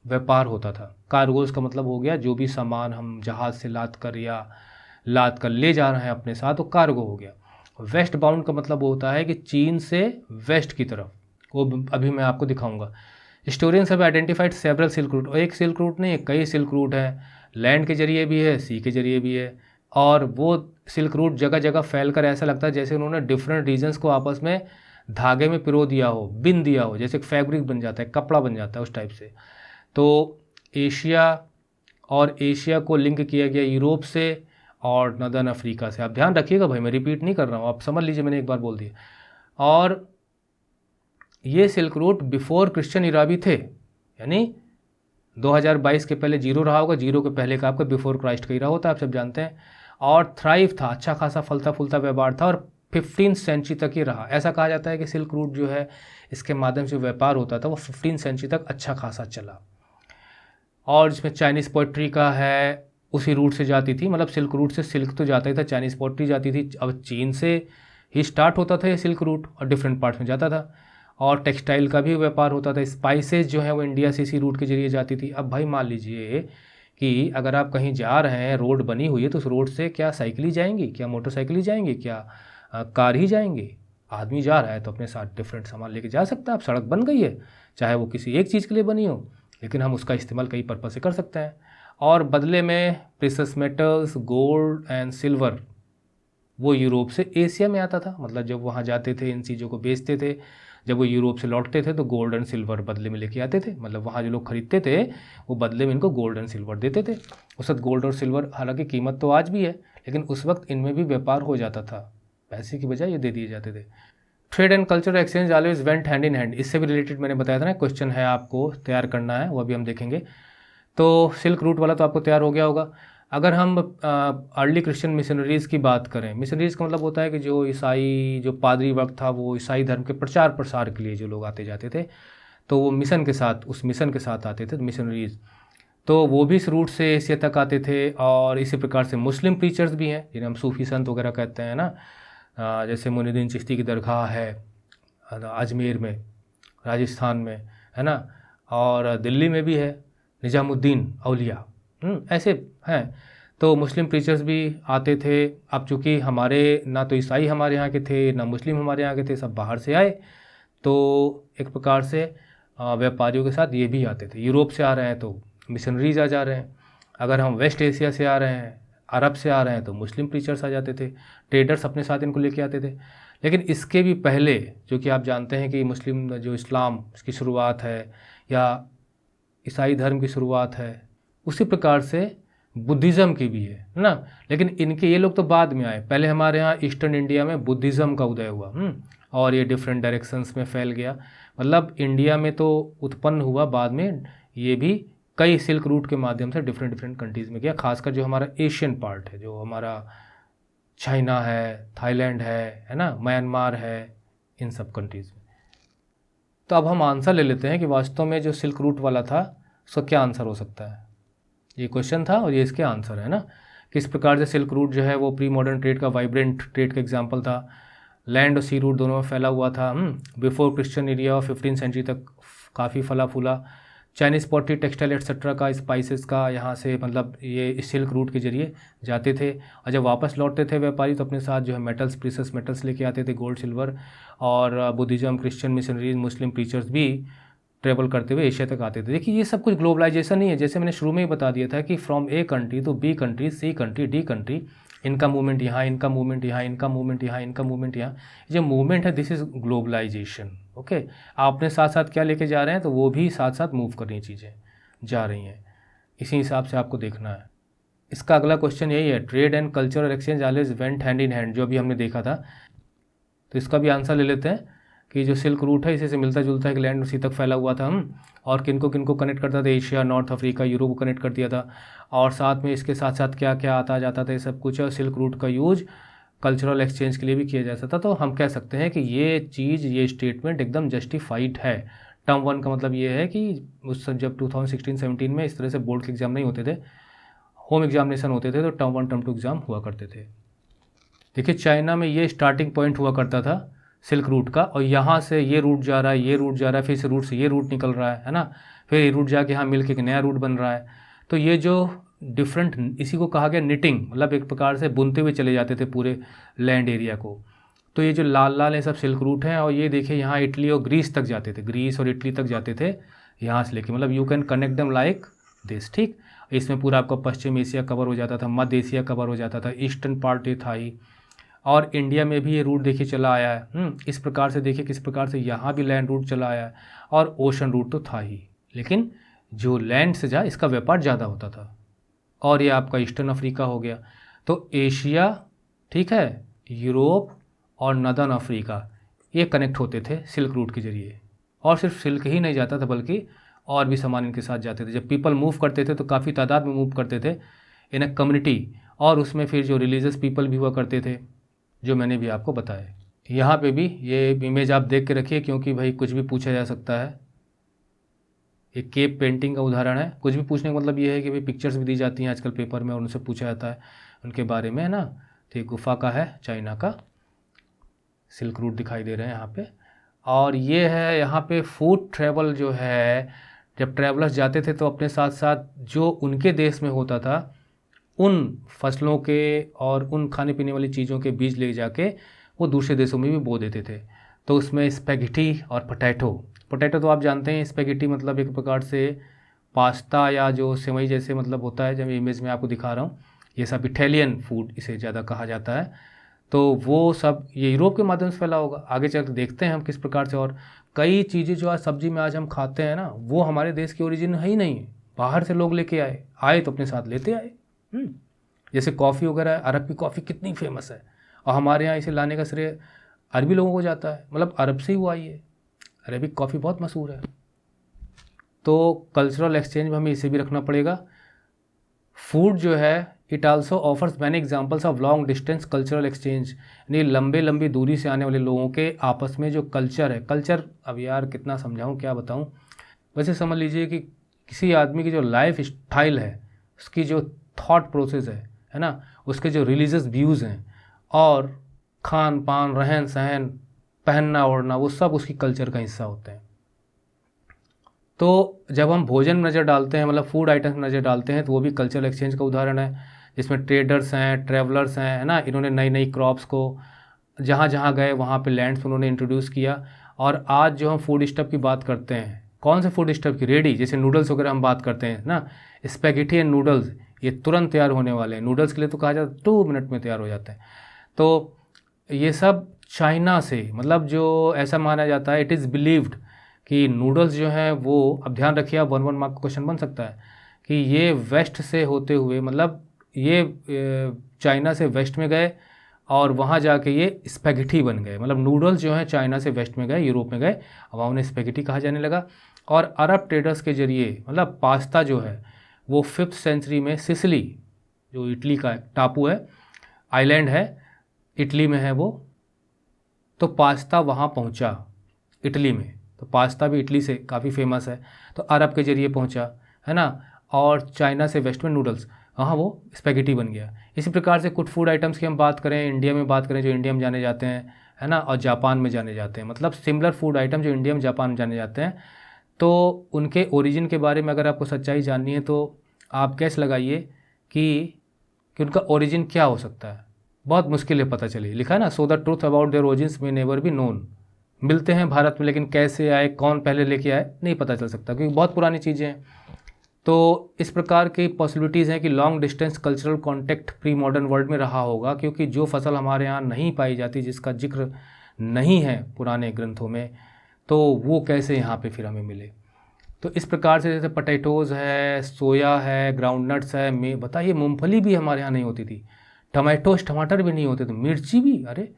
व्यापार होता था। कार्गोज का मतलब हो गया जो भी सामान हम जहाज़ से लाद कर या लाद कर ले जा रहे हैं अपने साथ, वो कार्गो हो गया। वेस्ट बाउंड का मतलब होता है कि चीन से वेस्ट की तरफ, वो अभी मैं आपको दिखाऊंगा। Historians have identified several silk route, और एक सिल्क रूट नहीं, कई सिल्क रूट हैं, लैंड के जरिए भी है, सी के जरिए भी है। और वो सिल्क रूट जगह जगह फैल कर ऐसा लगता है जैसे उन्होंने डिफरेंट रीजन्स को आपस में धागे में पिरो दिया हो, बिन दिया हो, जैसे फैब्रिक बन जाता है, कपड़ा बन जाता है, उस टाइप से। तो एशिया और एशिया को लिंक किया गया यूरोप से और नदर्न अफ्रीका से। आप ध्यान रखिएगा भाई, मैं रिपीट नहीं कर रहा हूँ, आप समझ लीजिए, मैंने एक बार बोल दिया। और ये सिल्क रूट बिफोर क्रिश्चियन इरा भी थे, यानी 2022 के पहले जीरो रहा होगा, जीरो के पहले का आपका बिफोर क्राइस्ट का इरा होता है, आप सब जानते हैं। और थ्राइव था, अच्छा खासा फलता फूलता व्यापार था, और 15th सेंचुरी तक ही रहा। ऐसा कहा जाता है कि सिल्क रूट जो है, इसके माध्यम से व्यापार होता था, वो 15th सेंचुरी तक अच्छा खासा चला। और जिसमें चाइनीज़ पोइट्री का है, उसी रूट से जाती थी, मतलब सिल्क रूट से सिल्क तो जाता ही था, चाइनीज़ पोइट्री जाती थी। अब चीन से ही स्टार्ट होता था ये सिल्क रूट और डिफरेंट पार्ट्स में जाता था। और टेक्सटाइल का भी व्यापार होता था, स्पाइसेस जो है वो इंडिया से इसी रूट के जरिए जाती थी। अब भाई मान लीजिए कि अगर आप कहीं जा रहे हैं, रोड बनी हुई है, तो उस रोड से क्या साइकिल ही जाएंगी, क्या मोटरसाइकिल ही जाएंगी, क्या कार ही जाएंगे? आदमी जा रहा है तो अपने साथ डिफरेंट सामान लेके जा सकता है। अब सड़क बन गई है, चाहे वो किसी एक चीज़ के लिए बनी हो, लेकिन हम उसका इस्तेमाल कई पर्पज़ से कर सकते हैं। और बदले में precious metals, gold and silver, वो यूरोप से एशिया में आता था। मतलब जब वहाँ जाते थे, इन चीज़ों को बेचते थे, जब वो यूरोप से लौटते थे तो गोल्ड एंड सिल्वर बदले में लेके आते थे। मतलब वहाँ जो लोग खरीदते थे वो बदले में इनको गोल्ड एंड सिल्वर देते थे। उस वक्त गोल्ड और सिल्वर, हालांकि कीमत तो आज भी है, लेकिन उस वक्त इनमें भी व्यापार हो जाता था, पैसे की बजाय ये दे दिए जाते थे। Trade and cultural exchange always went hand in hand. इससे भी रिलेटेड मैंने बताया था ना, क्वेश्चन है आपको तैयार करना है, वो अभी हम देखेंगे। तो सिल्क रूट वाला तो आपको तैयार हो गया होगा। अगर हम अर्ली क्रिश्चियन मिशनरीज़ की बात करें, मिशनरीज़ का मतलब होता है कि जो ईसाई, जो पादरी वक्त था, वो ईसाई धर्म के प्रचार प्रसार के लिए जो लोग आते जाते थे, तो वो मिशन के साथ, उस मिशन के साथ आते थे मिशनरीज़। तो वो भी इस रूट से एशिया तक आते थे। और इसी प्रकार से मुस्लिम प्रीचर्स भी हैं, जिन्हें हम सूफ़ी संत वगैरह कहते हैं ना, जैसे मुइनुद्दीन चिश्ती की दरगाह है अजमेर में, राजस्थान में, है ना, और दिल्ली में भी है निज़ामुद्दीन औलिया, ऐसे हैं। तो मुस्लिम प्रीचर्स भी आते थे। अब चूँकि हमारे ना तो ईसाई हमारे यहाँ के थे, ना मुस्लिम हमारे यहाँ के थे, सब बाहर से आए, तो एक प्रकार से व्यापारियों के साथ ये भी आते थे। यूरोप से आ रहे हैं तो मिशनरीज आ जा रहे हैं, अगर हम वेस्ट एशिया से आ रहे हैं, अरब से आ रहे हैं, तो मुस्लिम प्रीचर्स आ जाते थे, ट्रेडर्स अपने साथ इनको लेके आते थे। लेकिन इसके भी पहले, जो कि आप जानते हैं कि मुस्लिम जो इस्लाम की शुरुआत है या ईसाई धर्म की शुरुआत है, उसी प्रकार से बुद्धिज़्म की भी है ना। लेकिन इनके ये लोग तो बाद में आए, पहले हमारे यहाँ ईस्टर्न इंडिया में बुद्धिज़्म का उदय हुआ, और ये डिफरेंट डायरेक्शंस में फैल गया। मतलब इंडिया में तो उत्पन्न हुआ, बाद में ये भी कई सिल्क रूट के माध्यम से डिफरेंट डिफरेंट कंट्रीज़ में गया। खासकर जो हमारा एशियन पार्ट है, जो हमारा चाइना है, थाईलैंड है ना, म्यांमार है, इन सब कंट्रीज़ में। तो अब हम आंसर ले लेते हैं कि वास्तव में जो सिल्क रूट वाला था, उसका क्या आंसर हो सकता है। ये क्वेश्चन था और ये इसके आंसर है ना। किस प्रकार से सिल्क रूट जो है वो प्री मॉडर्न ट्रेड का वाइब्रेंट ट्रेड का एग्जांपल था। लैंड और सी रूट दोनों में फैला हुआ था। बिफोर क्रिश्चियन एरिया और 15th सेंचुरी तक काफ़ी फला फूला। चाइनीज़ पॉटरी, टेक्सटाइल एक्सेट्रा का, स्पाइसेस का यहाँ से मतलब ये सिल्क रूट के जरिए जाते थे। और जब वापस लौटते थे व्यापारी तो अपने साथ जो है मेटल्स, प्रीशियस मेटल्स लेके आते थे, गोल्ड, सिल्वर। और बुद्धिज़्म, क्रिश्चियन मिशनरीज, मुस्लिम प्रीचर्स भी ट्रेवल करते हुए एशिया तक आते थे। देखिए ये सब कुछ ग्लोबलाइजेशन नहीं है, जैसे मैंने शुरू में ही बता दिया था कि from A country to B country, C country, D country, इनका मूवमेंट यहाँ, इनका मूवमेंट यहाँ, इनका मूवमेंट यहाँ, इनका मूवमेंट यहाँ। जो मूवमेंट है, दिस इज़ ग्लोबलाइजेशन। ओके, आप अपने साथ साथ क्या लेके जा रहे हैं, तो वो भी साथ साथ मूव कर रही चीज़ें जा रही हैं, इसी हिसाब से आपको देखना है। इसका अगला क्वेश्चन यही है, trade and cultural exchange always went hand in hand, जो अभी हमने देखा था। तो इसका भी आंसर ले लेते हैं कि जो सिल्क रूट है इसी से मिलता जुलता एक लैंड उसी तक फैला हुआ था। और किनको किनको कनेक्ट करता था, एशिया, नॉर्थ अफ्रीका, यूरोप को कनेक्ट कर दिया था। और साथ में इसके साथ साथ क्या क्या आता जाता था, ये सब कुछ। और सिल्क रूट का यूज कल्चरल एक्सचेंज के लिए भी किया जा सकता था। तो हम कह सकते हैं कि ये चीज़, ये स्टेटमेंट एकदम जस्टिफाइड है। टर्म 1 का मतलब ये है कि उस जब 2016-17 में इस तरह से बोर्ड के एग्ज़ाम नहीं होते थे, होम एग्जामिनेशन होते थे, तो टर्म 1 टर्म 2 एग्ज़ाम हुआ करते थे। देखिए चाइना में ये स्टार्टिंग पॉइंट हुआ करता था सिल्क रूट का, और यहाँ से ये रूट जा रहा है, ये रूट जा रहा है, फिर से रूट से ये रूट निकल रहा है ना, फिर ये रूट जाके यहाँ मिल के एक नया रूट बन रहा है। तो ये जो डिफरेंट, इसी को कहा गया निटिंग, मतलब एक प्रकार से बुनते हुए चले जाते थे पूरे लैंड एरिया को। तो ये जो लाल लाल ये सब सिल्क रूट हैं, और ये देखिए यहाँ इटली और ग्रीस तक जाते थे, ग्रीस और इटली तक जाते थे यहाँ से लेके, मतलब you can connect them like this, ठीक। इसमें पूरा आपका पश्चिम एशिया कवर हो जाता था, मध्य एशिया कवर हो जाता था, ईस्टर्न पार्ट ये था ही। और इंडिया में भी ये रूट देखिए चला आया है। इस प्रकार से देखिए किस प्रकार से यहाँ भी लैंड रूट चला आया है, और ओशन रूट तो था ही, लेकिन जो लैंड से जा इसका व्यापार ज़्यादा होता था। और ये आपका ईस्टर्न अफ्रीका हो गया। तो एशिया, ठीक है, यूरोप और नदर्न अफ्रीका ये कनेक्ट होते थे सिल्क रूट के जरिए। और सिर्फ सिल्क ही नहीं जाता था, बल्कि और भी सामान इनके साथ जाते थे। जब पीपल मूव करते थे तो काफ़ी तादाद में मूव करते थे इन अ कम्युनिटी, और उसमें फिर जो रिलीजियस पीपल भी हुआ करते थे, जो मैंने भी आपको बताया। यहाँ पे भी ये इमेज आप देख के रखिए, क्योंकि भाई कुछ भी पूछा जा सकता है। एक केप पेंटिंग का उदाहरण है। कुछ भी पूछने का मतलब ये है कि भाई पिक्चर्स भी दी जाती हैं आजकल पेपर में, और उनसे पूछा जाता है उनके बारे में, है ना। तो गुफा का है, चाइना का सिल्क रूट दिखाई दे रहे हैं यहाँ पे। और ये है यहाँ पे फूड ट्रैवल जो है, जब ट्रैवलर्स जाते थे तो अपने साथ साथ जो उनके देश में होता था उन फसलों के और उन खाने पीने वाली चीज़ों के बीज ले जाके वो दूसरे देशों में भी बो देते थे। तो उसमें स्पेगेटी और पोटैटो, पोटैटो तो आप जानते हैं, स्पेगेटी मतलब एक प्रकार से पास्ता या जो सेवई जैसे मतलब होता है, जब इमेज में आपको दिखा रहा हूँ, ये सब इटालियन फूड इसे ज़्यादा कहा जाता है। तो वो सब ये यूरोप के माध्यम से फैला होगा। आगे चल के देखते हैं हम किस प्रकार से। और कई चीज़ें जो आज सब्जी में आज हम खाते हैं ना, वो हमारे देश की ओरिजिन है ही नहीं, बाहर से लोग लेके आए तो अपने साथ लेते आए। जैसे कॉफ़ी वगैरह, अरब की कॉफ़ी कितनी फेमस है, और हमारे यहाँ इसे लाने का श्रेय अरबी लोगों को जाता है, मतलब अरब से ही वो आई है। अरबिक कॉफ़ी बहुत मशहूर है। तो कल्चरल एक्सचेंज में हमें इसे भी रखना पड़ेगा। फूड जो है, it also offers many examples of long distance cultural exchange, यानी लंबी दूरी से आने वाले लोगों के आपस में जो कल्चर है। कल्चर अब यार कितना समझाऊँ, क्या बताऊँ। वैसे समझ लीजिए कि किसी आदमी की जो लाइफ स्टाइल है, उसकी जो थॉट प्रोसेस है ना, उसके जो रिलीजियस व्यूज़ हैं, और खान पान, रहन सहन, पहनना ओढ़ना, वो सब उसकी कल्चर का हिस्सा होते हैं। तो जब हम भोजन में नज़र डालते हैं, मतलब फूड आइटम्स में नज़र डालते हैं, तो वो भी कल्चरल एक्सचेंज का उदाहरण है, जिसमें ट्रेडर्स हैं, ट्रैवलर्स हैं, है ना। इन्होंने नई नई क्रॉप्स को जहाँ जहाँ गए वहाँ पे लैंड्स में उन्होंने इंट्रोड्यूस किया। और आज जो हम फूड स्टफ की बात करते हैं, कौन से फूड स्टफ की, रेडी, जैसे नूडल्स वगैरह हम बात करते हैं ना, स्पैगेटी एंड नूडल्स, ये तुरंत तैयार होने वाले हैं। नूडल्स के लिए तो कहा जाता है 2 मिनट में तैयार हो जाते हैं। तो ये सब चाइना से, मतलब जो ऐसा माना जाता है, इट इज़ बिलीव्ड कि नूडल्स जो हैं वो, अब ध्यान रखिए, आप 1 मार्क का क्वेश्चन बन सकता है कि ये वेस्ट से होते हुए, मतलब ये चाइना से वेस्ट में गए और वहाँ जाके ये स्पैगेटी बन गए। मतलब नूडल्स जो हैं चाइना से वेस्ट में गए, यूरोप में गए, अब उन्हें स्पैगेटी कहा जाने लगा। और अरब ट्रेडर्स के जरिए, मतलब पास्ता जो है वो 5th सेंचुरी में सिसिली, जो इटली का टापू है, आइलैंड है, इटली में है वो, तो पास्ता वहाँ पहुँचा इटली में। तो पास्ता भी इटली से काफ़ी फेमस है, तो अरब के जरिए पहुँचा, है ना। और चाइना से वेस्ट में नूडल्स, हाँ वो स्पैगेटी बन गया। इसी प्रकार से कुछ फूड आइटम्स की हम बात करें, इंडिया में बात करें, जो इंडिया में जाने जाते हैं, है ना, और जापान में जाने जाते हैं, मतलब सिमिलर फूड आइटम जो इंडिया में जापान में जाने जाते हैं। तो उनके ओरिजिन के बारे में अगर आपको सच्चाई जाननी है तो आप कैसे लगाइए कि उनका ओरिजिन क्या हो सकता है। बहुत मुश्किल है पता चले, लिखा है ना, so the truth about their origins may never be known. मिलते हैं भारत में, लेकिन कैसे आए, कौन पहले लेके आए, नहीं पता चल सकता, क्योंकि बहुत पुरानी चीज़ें हैं। तो इस प्रकार की पॉसिबिलिटीज़ हैं कि long distance cultural contact pre modern world में रहा होगा, क्योंकि जो फसल हमारे यहाँ नहीं पाई जाती, जिसका जिक्र नहीं है पुराने ग्रंथों में, तो वो कैसे यहाँ पे फिर हमें मिले। तो इस प्रकार से जैसे पोटैटोज़ है, सोया है, ग्राउंड नट्स है, बताइए मूंगफली भी हमारे यहाँ नहीं होती थी, टमाटर भी नहीं होते थे, मिर्ची भी, अरे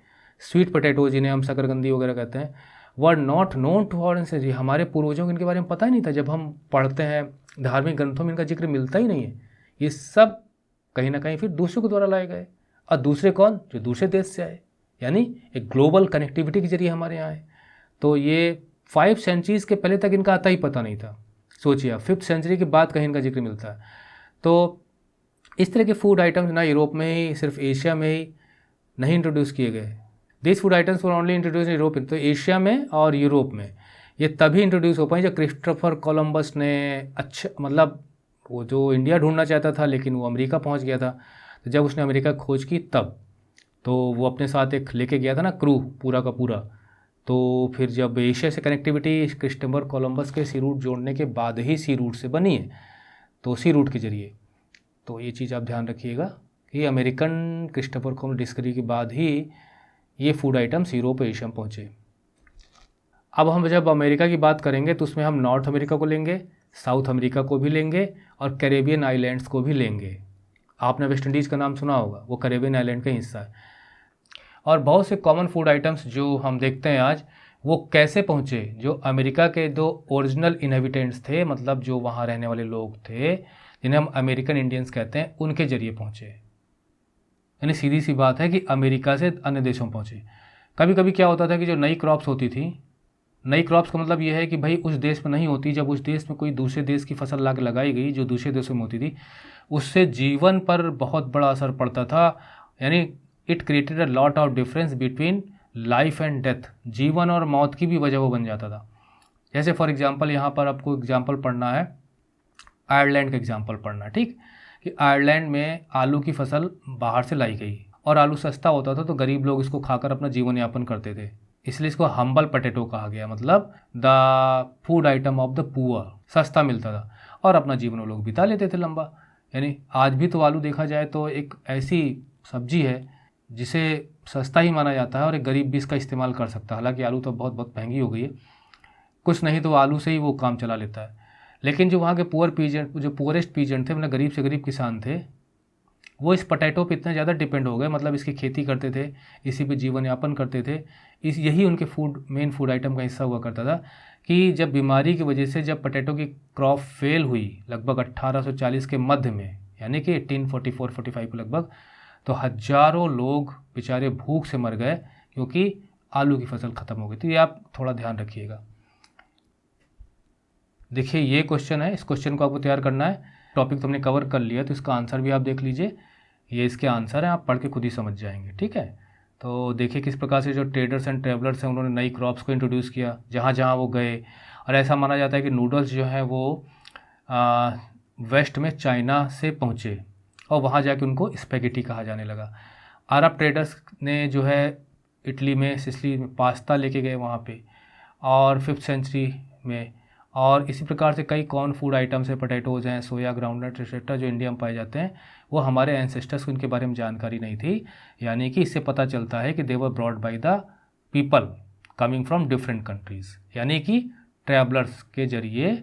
स्वीट पोटैटो जिन्हें हम शकरकंदी वगैरह कहते हैं, were not known to our ancestors, हमारे पूर्वजों को इनके बारे में पता ही नहीं था। जब हम पढ़ते हैं धार्मिक ग्रंथों में इनका जिक्र मिलता ही नहीं है। ये सब कहीं ना कहीं फिर दूसरों के द्वारा लाए गए, और दूसरे कौन, जो दूसरे देश से आए, यानी एक ग्लोबल कनेक्टिविटी के जरिए हमारे यहाँ आए। तो ये 5 सेंचुरीज़ के पहले तक इनका आता ही पता नहीं था। सोचिए 5th सेंचुरी के बाद कहीं इनका जिक्र मिलता है। तो इस तरह के फूड आइटम्स ना यूरोप में ही, सिर्फ एशिया में ही नहीं इंट्रोड्यूस किए गए। This food items were only introduce in Europe. तो एशिया में और यूरोप में ये तभी इंट्रोड्यूस हो पाए जब क्रिस्टोफर कोलंबस ने, अच्छा मतलब वो जो इंडिया ढूंढना चाहता था लेकिन वो अमेरिका पहुंच गया था, तो जब उसने अमेरिका खोज की तब, तो वो अपने साथ एक लेके गया था ना क्रू पूरा का पूरा। तो फिर जब एशिया से कनेक्टिविटी क्रिस्टोफर कोलंबस के सी रूट जोड़ने के बाद ही सी रूट से बनी है, तो सी रूट के जरिए। तो ये चीज़ आप ध्यान रखिएगा कि अमेरिकन क्रिस्टोफर कोलंबस डिस्कवरी के बाद ही ये फूड आइटम्स यूरोप एशिया में पहुँचे। अब हम जब अमेरिका की बात करेंगे तो उसमें हम नॉर्थ अमेरिका को लेंगे, साउथ अमेरिका को भी लेंगे और कैरेबियन आइलैंड्स को भी लेंगे। आपने वेस्ट इंडीज़ का नाम सुना होगा, वो कैरेबियन आइलैंड का हिस्सा है। और बहुत से कॉमन फूड आइटम्स जो हम देखते हैं आज, वो कैसे पहुँचे, जो अमेरिका के जो ओरिजिनल इनहेबिटेंट्स थे, मतलब जो वहाँ रहने वाले लोग थे जिन्हें हम अमेरिकन इंडियंस कहते हैं, उनके जरिए पहुँचे। यानी सीधी सी बात है कि अमेरिका से अन्य देशों में पहुँचे। कभी कभी क्या होता था कि जो नई क्रॉप्स होती थी, नई क्रॉप्स का मतलब ये है कि भाई उस देश में नहीं होती, जब उस देश में कोई दूसरे देश की फसल ला के लगाई गई जो दूसरे देशों में होती थी, उससे जीवन पर बहुत बड़ा असर पड़ता था। यानी it created a lot of difference between life and death, जीवन और मौत की भी वजह वो बन जाता था। जैसे फॉर एग्जांपल यहाँ पर आपको एग्जांपल पढ़ना है, आयरलैंड का एग्जांपल पढ़ना है, ठीक, कि आयरलैंड में आलू की फसल बाहर से लाई गई और आलू सस्ता होता था, तो गरीब लोग इसको खाकर अपना जीवन यापन करते थे, इसलिए इसको हम्बल पोटैटो कहा गया, मतलब the food item of the poor. सस्ता मिलता था और अपना जीवन वो लोग बिता लेते थे लंबा। यानी आज भी तो आलू देखा जाए तो एक ऐसी सब्जी है जिसे सस्ता ही माना जाता है और एक गरीब भी इसका इस्तेमाल कर सकता है। हालांकि आलू तो बहुत बहुत महंगी हो गई है, कुछ नहीं तो आलू से ही वो काम चला लेता है। लेकिन जो वहाँ के पुअर पीजेंट, जो पुअरेस्ट पीजेंट थे, मतलब गरीब से गरीब किसान थे, वो इस पोटैटो पे इतने ज़्यादा डिपेंड हो गए, मतलब इसकी खेती करते थे, इसी पे जीवन यापन करते थे, यही उनके मेन फूड आइटम का हिस्सा हुआ करता था। कि जब बीमारी की वजह से जब पोटैटो की क्रॉप फेल हुई लगभग 1840 के मध्य में, यानी कि 1844-45 लगभग, तो हजारों लोग बेचारे भूख से मर गए क्योंकि आलू की फसल ख़त्म हो गई थी। ये आप थोड़ा ध्यान रखिएगा। देखिए ये क्वेश्चन है, इस क्वेश्चन को आपको तैयार करना है। टॉपिक तो हमने कवर कर लिया, तो इसका आंसर भी आप देख लीजिए। ये इसके आंसर हैं, आप पढ़ के खुद ही समझ जाएंगे, ठीक है। तो देखिए किस प्रकार से जो ट्रेडर्स एंड ट्रेवलर्स हैं उन्होंने नई क्रॉप्स को इंट्रोड्यूस किया जहाँ जहाँ वो गए। और ऐसा माना जाता है कि नूडल्स जो है वो वेस्ट में चाइना से पहुँचे और वहाँ जाके उनको स्पैगेटी कहा जाने लगा। अरब ट्रेडर्स ने जो है इटली में, सिसिली में पास्ता लेके गए वहाँ पे, और 5th सेंचुरी में। और इसी प्रकार से कई कॉर्न फूड आइटम्स है, पोटैटोज़ हैं, सोया, ग्राउंडनट एक्सेट्रा, जो इंडिया में पाए जाते हैं, वो हमारे एंसेस्टर्स को इनके बारे में जानकारी नहीं थी। यानी कि इससे पता चलता है कि they were brought by the people coming from different countries, यानी कि ट्रैवलर्स के जरिए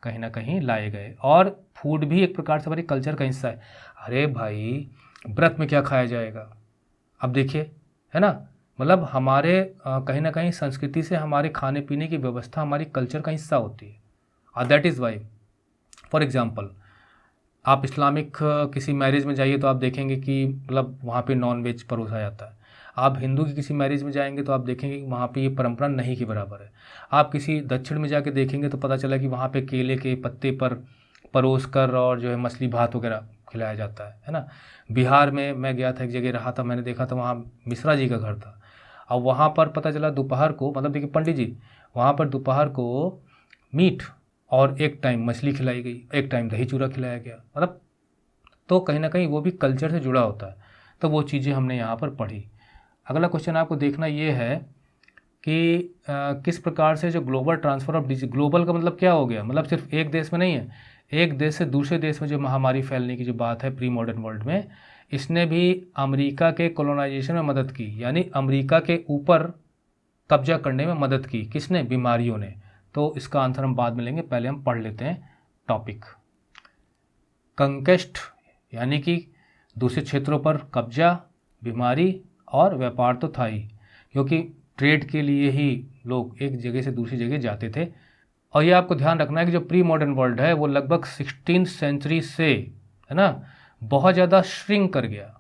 कहीं ना कहीं लाए गए। और फूड भी एक प्रकार से हमारे कल्चर का हिस्सा है। अरे भाई व्रत में क्या खाया जाएगा, अब देखिए, है ना, मतलब हमारे कहीं ना कहीं संस्कृति से हमारे खाने पीने की व्यवस्था हमारी कल्चर का हिस्सा होती है। और that is why, for example, आप इस्लामिक किसी मैरिज में जाइए तो आप देखेंगे कि मतलब वहाँ पे नॉन वेज परोसा जाता है। आप हिंदू की किसी मैरिज में जाएंगे तो आप देखेंगे कि वहाँ पे ये परंपरा नहीं के बराबर है। आप किसी दक्षिण में जाके देखेंगे तो पता चला कि वहाँ पे केले के पत्ते पर परोस कर और जो है मछली भात वगैरह खिलाया जाता है ना। बिहार में मैं गया था, एक जगह रहा था, मैंने देखा था वहाँ मिश्रा जी का घर था, और वहाँ पर पता चला दोपहर को, मतलब देखिए पंडित जी, वहाँ पर दोपहर को मीट और एक टाइम मछली खिलाई गई, एक टाइम दही चूरा खिलाया गया, मतलब तो कहीं ना कहीं वो भी कल्चर से जुड़ा होता है। तो वो चीज़ें हमने यहाँ पर पढ़ी। अगला क्वेश्चन आपको देखना ये है कि किस प्रकार से जो global transfer of disease, global का मतलब क्या हो गया, मतलब सिर्फ एक देश में नहीं है, एक देश से दूसरे देश में जो महामारी फैलने की जो बात है प्री मॉडर्न वर्ल्ड में, इसने भी अमेरिका के कॉलोनाइजेशन में मदद की, यानी अमेरिका के ऊपर कब्जा करने में मदद की। किसने? बीमारियों ने। तो इसका आंसर हम बाद में लेंगे, पहले हम पढ़ लेते हैं टॉपिक। कंकेस्ट यानी कि दूसरे क्षेत्रों पर कब्जा, बीमारी और व्यापार तो था ही, क्योंकि ट्रेड के लिए ही लोग एक जगह से दूसरी जगह जाते थे। और ये आपको ध्यान रखना है कि जो प्री मॉडर्न वर्ल्ड है वो लगभग 16th सेंचुरी से, है ना, बहुत ज़्यादा श्रिंक कर गया।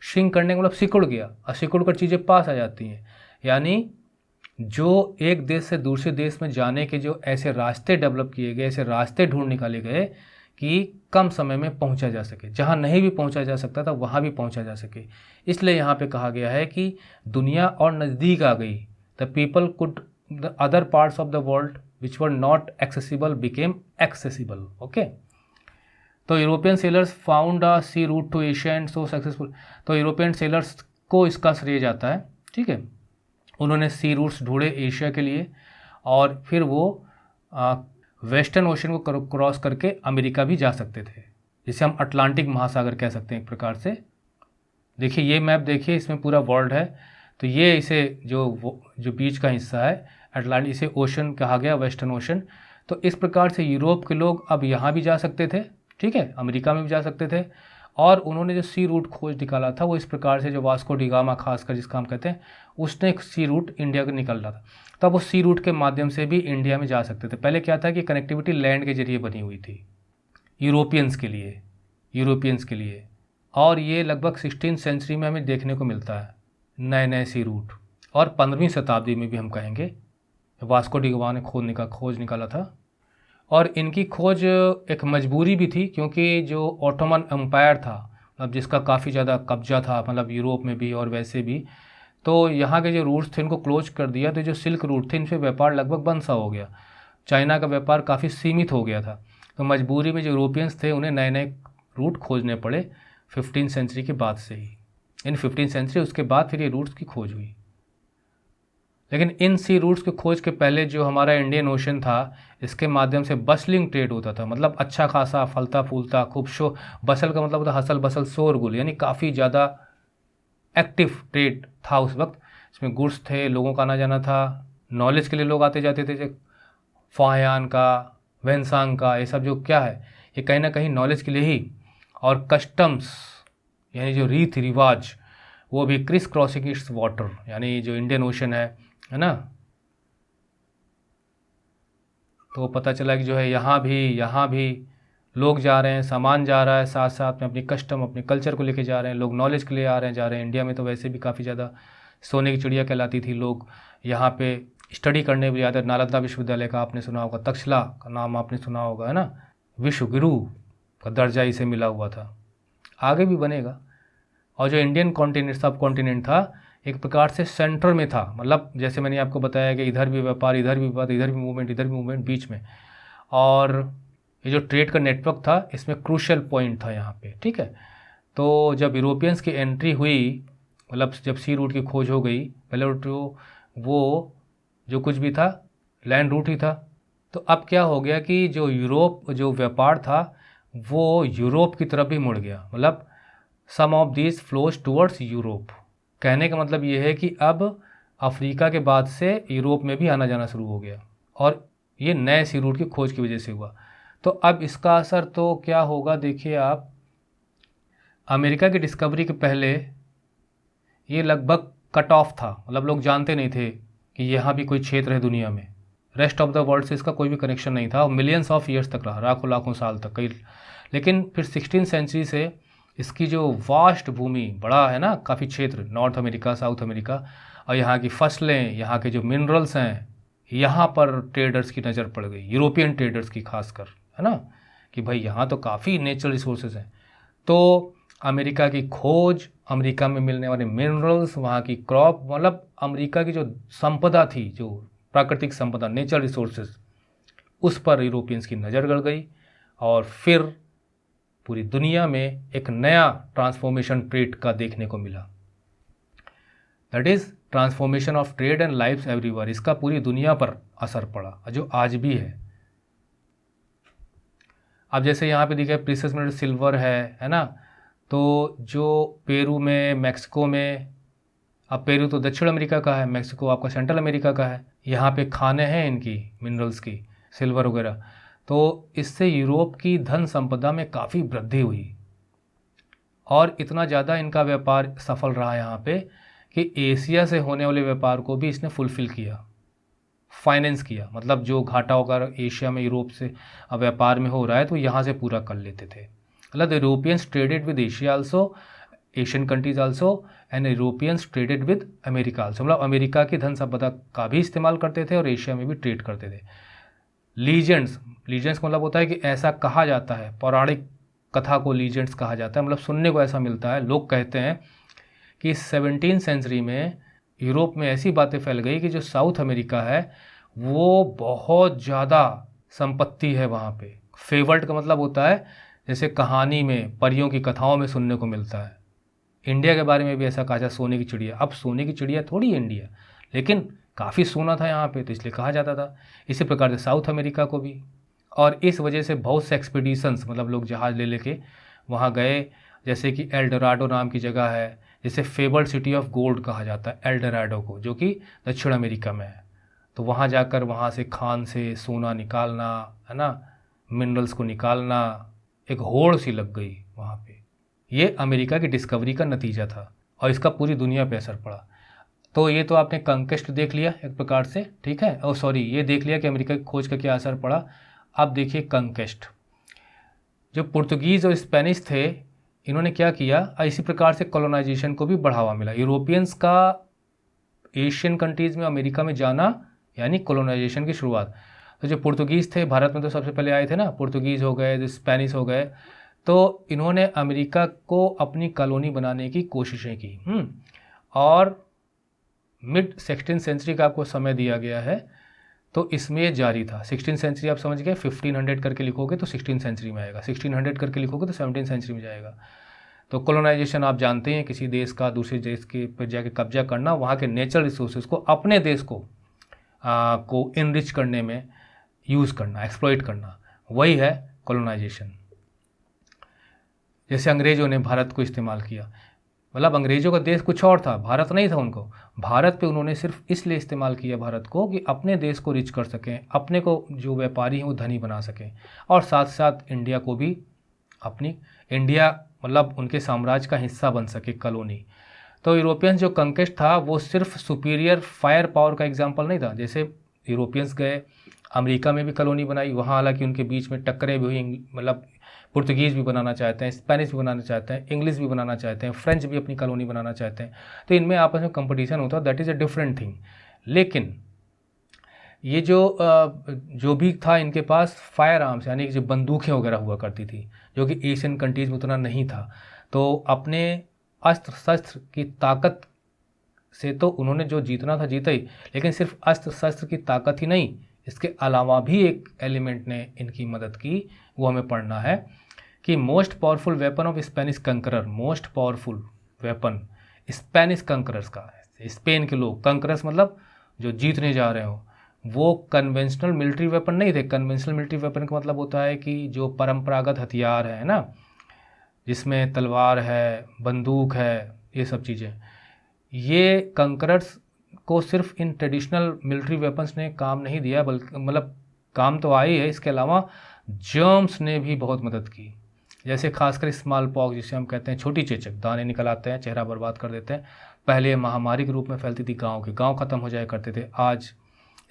श्रिंक करने का मतलब सिकुड़ गया, और सिकुड़ कर चीज़ें पास आ जाती हैं। यानी जो एक देश से दूसरे देश में जाने के जो ऐसे रास्ते डेवलप किए गए, ऐसे रास्ते ढूंढ निकाले गए कि कम समय में पहुंचा जा सके, जहां नहीं भी पहुंचा जा सकता था वहां भी पहुंचा जा सके। इसलिए यहाँ पे कहा गया है कि दुनिया और नज़दीक आ गई। The people could, the other parts of the world which were not accessible became accessible. Okay, तो European sailors found a sea route to Asia and so successful. तो यूरोपियन सेलर्स को इसका श्रेय जाता है, ठीक है। उन्होंने सी रूट्स ढूंढे एशिया के लिए, और फिर वो वेस्टर्न ओशन को क्रॉस करके अमेरिका भी जा सकते थे, जिसे हम अटलांटिक महासागर कह सकते हैं एक प्रकार से। देखिए ये मैप देखिए, इसमें पूरा वर्ल्ड है। तो ये इसे जो बीच का हिस्सा है अटलांटिक, इसे ओशन कहा गया, वेस्टर्न ओशन। तो इस प्रकार से यूरोप के लोग अब यहाँ भी जा सकते थे, ठीक है, अमेरिका में भी जा सकते थे। और उन्होंने जो सी रूट खोज निकाला था वो इस प्रकार से, जो वास्को डी गामा खासकर जिसका हम कहते हैं, उसने एक सी रूट इंडिया को निकल रहा था। तब वो सी रूट के माध्यम से भी इंडिया में जा सकते थे। पहले क्या था कि कनेक्टिविटी लैंड के जरिए बनी हुई थी यूरोपियंस के लिए। और ये लगभग 16th सेंचुरी में हमें देखने को मिलता है नए नए सी रूट। और 15वीं शताब्दी में भी हम कहेंगे वास्को डी गामा ने खोज निकाला था। और इनकी खोज एक मजबूरी भी थी, क्योंकि जो ऑटोमन एम्पायर था, मतलब जिसका काफ़ी ज़्यादा कब्जा था, मतलब यूरोप में भी और वैसे भी, तो यहाँ के जो रूट्स थे उनको क्लोज कर दिया। तो जो सिल्क रूट थे इन पर व्यापार लगभग बंद सा हो गया। चाइना का व्यापार काफ़ी सीमित हो गया था। तो मजबूरी में जो यूरोपियंस थे उन्हें नए नए रूट खोजने पड़े 15th सेंचुरी के बाद से ही। इन 15th सेंचुरी उसके बाद फिर ये रूट्स की खोज हुई। लेकिन इन सी रूट्स की खोज के पहले जो हमारा इंडियन ओशन था, इसके माध्यम से बसलिंग ट्रेड होता था, मतलब अच्छा खासा फलता फूलता खूब बसल का मतलब होता हसल बसल शोरगुल, यानी काफ़ी ज़्यादा एक्टिव ट्रेड था उस वक्त। इसमें गुड्स थे, लोगों का आना जाना था, नॉलेज के लिए लोग आते जाते थे। जैसे फाहियान का, वेंसांग का, ये सब जो क्या है, ये कहीं ना कहीं नॉलेज के लिए ही। और कस्टम्स यानी जो रीति रिवाज, वो भी क्रिस क्रॉसिंग इट्स वाटर, यानी जो इंडियन ओशन है ना। तो पता चला कि जो है यहाँ भी लोग जा रहे हैं, सामान जा रहा है, साथ साथ में अपनी कस्टम, अपने कल्चर को लेके जा रहे हैं, लोग नॉलेज के लिए जा रहे हैं। इंडिया में तो वैसे भी काफ़ी ज़्यादा सोने की चिड़िया कहलाती थी। लोग यहाँ पे स्टडी करने भी आते। नालंदा विश्वविद्यालय का आपने सुना होगा, तक्षशिला का नाम आपने सुना होगा, है ना, विश्व गुरु का दर्जा इसे मिला हुआ था, आगे भी बनेगा। और जो इंडियन कॉन्टिनेंट, सब कॉन्टिनेंट था, एक प्रकार से सेंटर में था। मतलब जैसे मैंने आपको बताया कि इधर भी व्यापार, इधर भी व्यापार, इधर भी मूवमेंट बीच में। और ये जो ट्रेड का नेटवर्क था, इसमें क्रूशियल पॉइंट था यहाँ पे, ठीक है। तो जब यूरोपियंस की एंट्री हुई, मतलब जब सी रूट की खोज हो गई, पहले तो वो जो कुछ भी था लैंड रूट ही था। तो अब क्या हो गया कि जो व्यापार था वो यूरोप की तरफ भी मुड़ गया। मतलब some of these flows towards Europe. कहने का मतलब ये है कि अब अफ्रीका के बाद से यूरोप में भी आना जाना शुरू हो गया, और ये नए सी रूट की खोज की वजह से हुआ। तो अब इसका असर तो क्या होगा, देखिए आप, अमेरिका की डिस्कवरी के पहले ये लगभग कट ऑफ था। मतलब लोग जानते नहीं थे कि यहाँ भी कोई क्षेत्र है दुनिया में, रेस्ट ऑफ द वर्ल्ड से इसका कोई भी कनेक्शन नहीं था। और मिलियंस ऑफ ईयर्स तक रहा, लाखों साल तक कई। लेकिन फिर 16th सेंचुरी से इसकी जो वास्ट भूमि, बड़ा है ना काफ़ी क्षेत्र, नॉर्थ अमेरिका, साउथ अमेरिका, और यहाँ की फसलें, यहाँ के जो मिनरल्स हैं, यहाँ पर ट्रेडर्स की नज़र पड़ गई, यूरोपियन ट्रेडर्स की खासकर, है ना, कि भाई यहाँ तो काफ़ी नेचुरल रिसोर्सेज हैं। तो अमेरिका की खोज, अमेरिका में मिलने वाले मिनरल्स, वहाँ की क्रॉप, मतलब अमेरिका की जो संपदा थी, जो प्राकृतिक संपदा, नेचुरल रिसोर्सेज, उस पर यूरोपियंस की नज़र गड़ गई। और फिर पूरी दुनिया में एक नया ट्रांसफॉर्मेशन ट्रेड का देखने को मिला, that is transformation of trade and lifes everywhere. इसका पूरी दुनिया पर असर पड़ा, जो आज भी है। अब जैसे यहाँ पे दिखा है प्रीशियस मेटल सिल्वर है ना। तो जो पेरू में, मैक्सिको में, अब पेरू तो दक्षिण अमेरिका का है, मैक्सिको आपका सेंट्रल अमेरिका का है, यहाँ पे खाने हैं इनकी मिनरल्स की, सिल्वर वगैरह। तो इससे यूरोप की धन संपदा में काफ़ी वृद्धि हुई, और इतना ज़्यादा इनका व्यापार सफल रहा यहाँ पे कि एशिया से होने वाले व्यापार को भी इसने फुलफिल किया। फाइनेंस किया, मतलब जो घाटा होकर एशिया में यूरोप से व्यापार में हो रहा है तो यहाँ से पूरा कर लेते थे। मतलब Europeans traded with Asia also, Asian countries also, and Europeans traded with America also, मतलब अमेरिका की धन संपदा का भी इस्तेमाल करते थे और एशिया में भी ट्रेड करते थे। लीजेंड्स, लीजेंड्स मतलब होता है कि ऐसा कहा जाता है, पौराणिक कथा को लीजेंड्स कहा जाता है, मतलब सुनने को ऐसा मिलता है, लोग कहते हैं कि 17वीं सेंचुरी में यूरोप में ऐसी बातें फैल गई कि जो साउथ अमेरिका है वो बहुत ज़्यादा संपत्ति है वहाँ पे। फेवर्ड का मतलब होता है जैसे कहानी में, परियों की कथाओं में सुनने को मिलता है। इंडिया के बारे में भी ऐसा कहा जाता, सोने की चिड़िया। अब सोने की चिड़िया थोड़ी है इंडिया, लेकिन काफ़ी सोना था यहाँ पे तो इसलिए कहा जाता था। इसी प्रकार से साउथ अमेरिका को भी, और इस वजह से बहुत से एक्सपीडिशंस, मतलब लोग जहाज़ ले लेके वहाँ गए, जैसे कि एल डोराडो नाम की जगह है, जिसे फेबल्ड सिटी ऑफ गोल्ड कहा जाता है एल डोराडो को, जो कि दक्षिण अमेरिका में है। तो वहाँ जाकर वहाँ से खान से सोना निकालना, है ना, मिनरल्स को निकालना, एक होड़ सी लग गई वहाँ पे। ये अमेरिका की डिस्कवरी का नतीजा था और इसका पूरी दुनिया पे असर पड़ा। तो ये तो आपने कंक्वेस्ट देख लिया एक प्रकार से, ठीक है, और सॉरी ये देख लिया कि अमेरिका की खोज का क्या असर पड़ा। अब देखिए कंक्वेस्ट। जो पुर्तगीज़ और स्पेनिश थे, इन्होंने क्या किया, इसी प्रकार से कॉलोनाइजेशन को भी बढ़ावा मिला। यूरोपियंस का एशियन कंट्रीज़ में, अमेरिका में जाना यानी कॉलोनाइजेशन की शुरुआत। तो जो पुर्तगीज़ थे, भारत में तो सबसे पहले आए थे ना, पुर्तगीज़ हो गए, जो स्पेनिश हो गए, तो इन्होंने अमेरिका को अपनी कॉलोनी बनाने की कोशिशें की। और मिड 16वीं सेंचुरी का आपको समय दिया गया है, तो इसमें ये जारी था। 16वीं सेंचुरी आप समझ गए, 1500 करके लिखोगे तो 16वीं सेंचुरी में आएगा, 1600 करके लिखोगे तो 17वीं सेंचुरी में जाएगा। तो कॉलोनाइजेशन आप जानते हैं, किसी देश का दूसरे देश के पर जाके कब्जा करना, वहाँ के नेचुरल रिसोर्सेज को अपने देश को इनरिच करने में यूज़ करना, एक्सप्लॉइट करना, वही है कॉलोनाइजेशन। जैसे अंग्रेज़ों ने भारत को इस्तेमाल किया, मतलब अंग्रेज़ों का देश कुछ और था, भारत नहीं था उनको। भारत पे उन्होंने सिर्फ इसलिए इस्तेमाल किया भारत को कि अपने देश को रिच कर सकें, अपने को जो व्यापारी हैं वो धनी बना सकें, और साथ साथ इंडिया को भी अपनी, इंडिया मतलब उनके साम्राज्य का हिस्सा बन सके, कॉलोनी। तो यूरोपियंस जो कंक्वेस्ट था वो सिर्फ सुपीरियर फायर पावर का एग्जाम्पल नहीं था। जैसे यूरोपियंस गए, अमेरिका में भी कॉलोनी बनाई, वहाँ हालांकि उनके बीच में टक्करें भी हुई, मतलब पुर्तगीज़ भी बनाना चाहते हैं, स्पेनिश भी बनाना चाहते हैं, इंग्लिश भी बनाना चाहते हैं, फ्रेंच भी अपनी कॉलोनी बनाना चाहते हैं, तो इनमें आपस में कंपटीशन होता है, that is a different thing. लेकिन ये जो भी था इनके पास फायर आर्म्स यानी कि जो बंदूकें वगैरह हुआ करती थी, जो कि एशियन कंट्रीज़ में उतना नहीं था। तो अपने अस्त्र शस्त्र की ताकत से तो उन्होंने जो जीतना था जीता ही, लेकिन सिर्फ अस्त्र शस्त्र की ताकत ही नहीं, इसके अलावा भी एक एलिमेंट ने इनकी मदद की, वो हमें पढ़ना है कि most powerful weapon of Spanish conqueror, most powerful weapon Spanish conquerors का, स्पेन के लोग, कंकरर्स मतलब जो जीतने जा रहे हो, वो कन्वेंशनल मिलिट्री वेपन नहीं थे। कन्वेंशनल मिलिट्री वेपन का मतलब होता है कि जो परंपरागत हथियार है ना, जिसमें तलवार है, बंदूक है, ये सब चीज़ें, ये कंकरर्स को सिर्फ इन ट्रेडिशनल मिलिट्री वेपन्स ने काम नहीं दिया, बल्कि मतलब काम तो आई है, इसके अलावा जर्म्स ने भी बहुत मदद की। जैसे खासकर स्मॉल पॉक्स, जिसे हम कहते हैं छोटी चेचक, दाने निकल आते हैं, चेहरा बर्बाद कर देते हैं। पहले महामारी के रूप में फैलती थी, गाँव के गाँव ख़त्म हो जाया करते थे। आज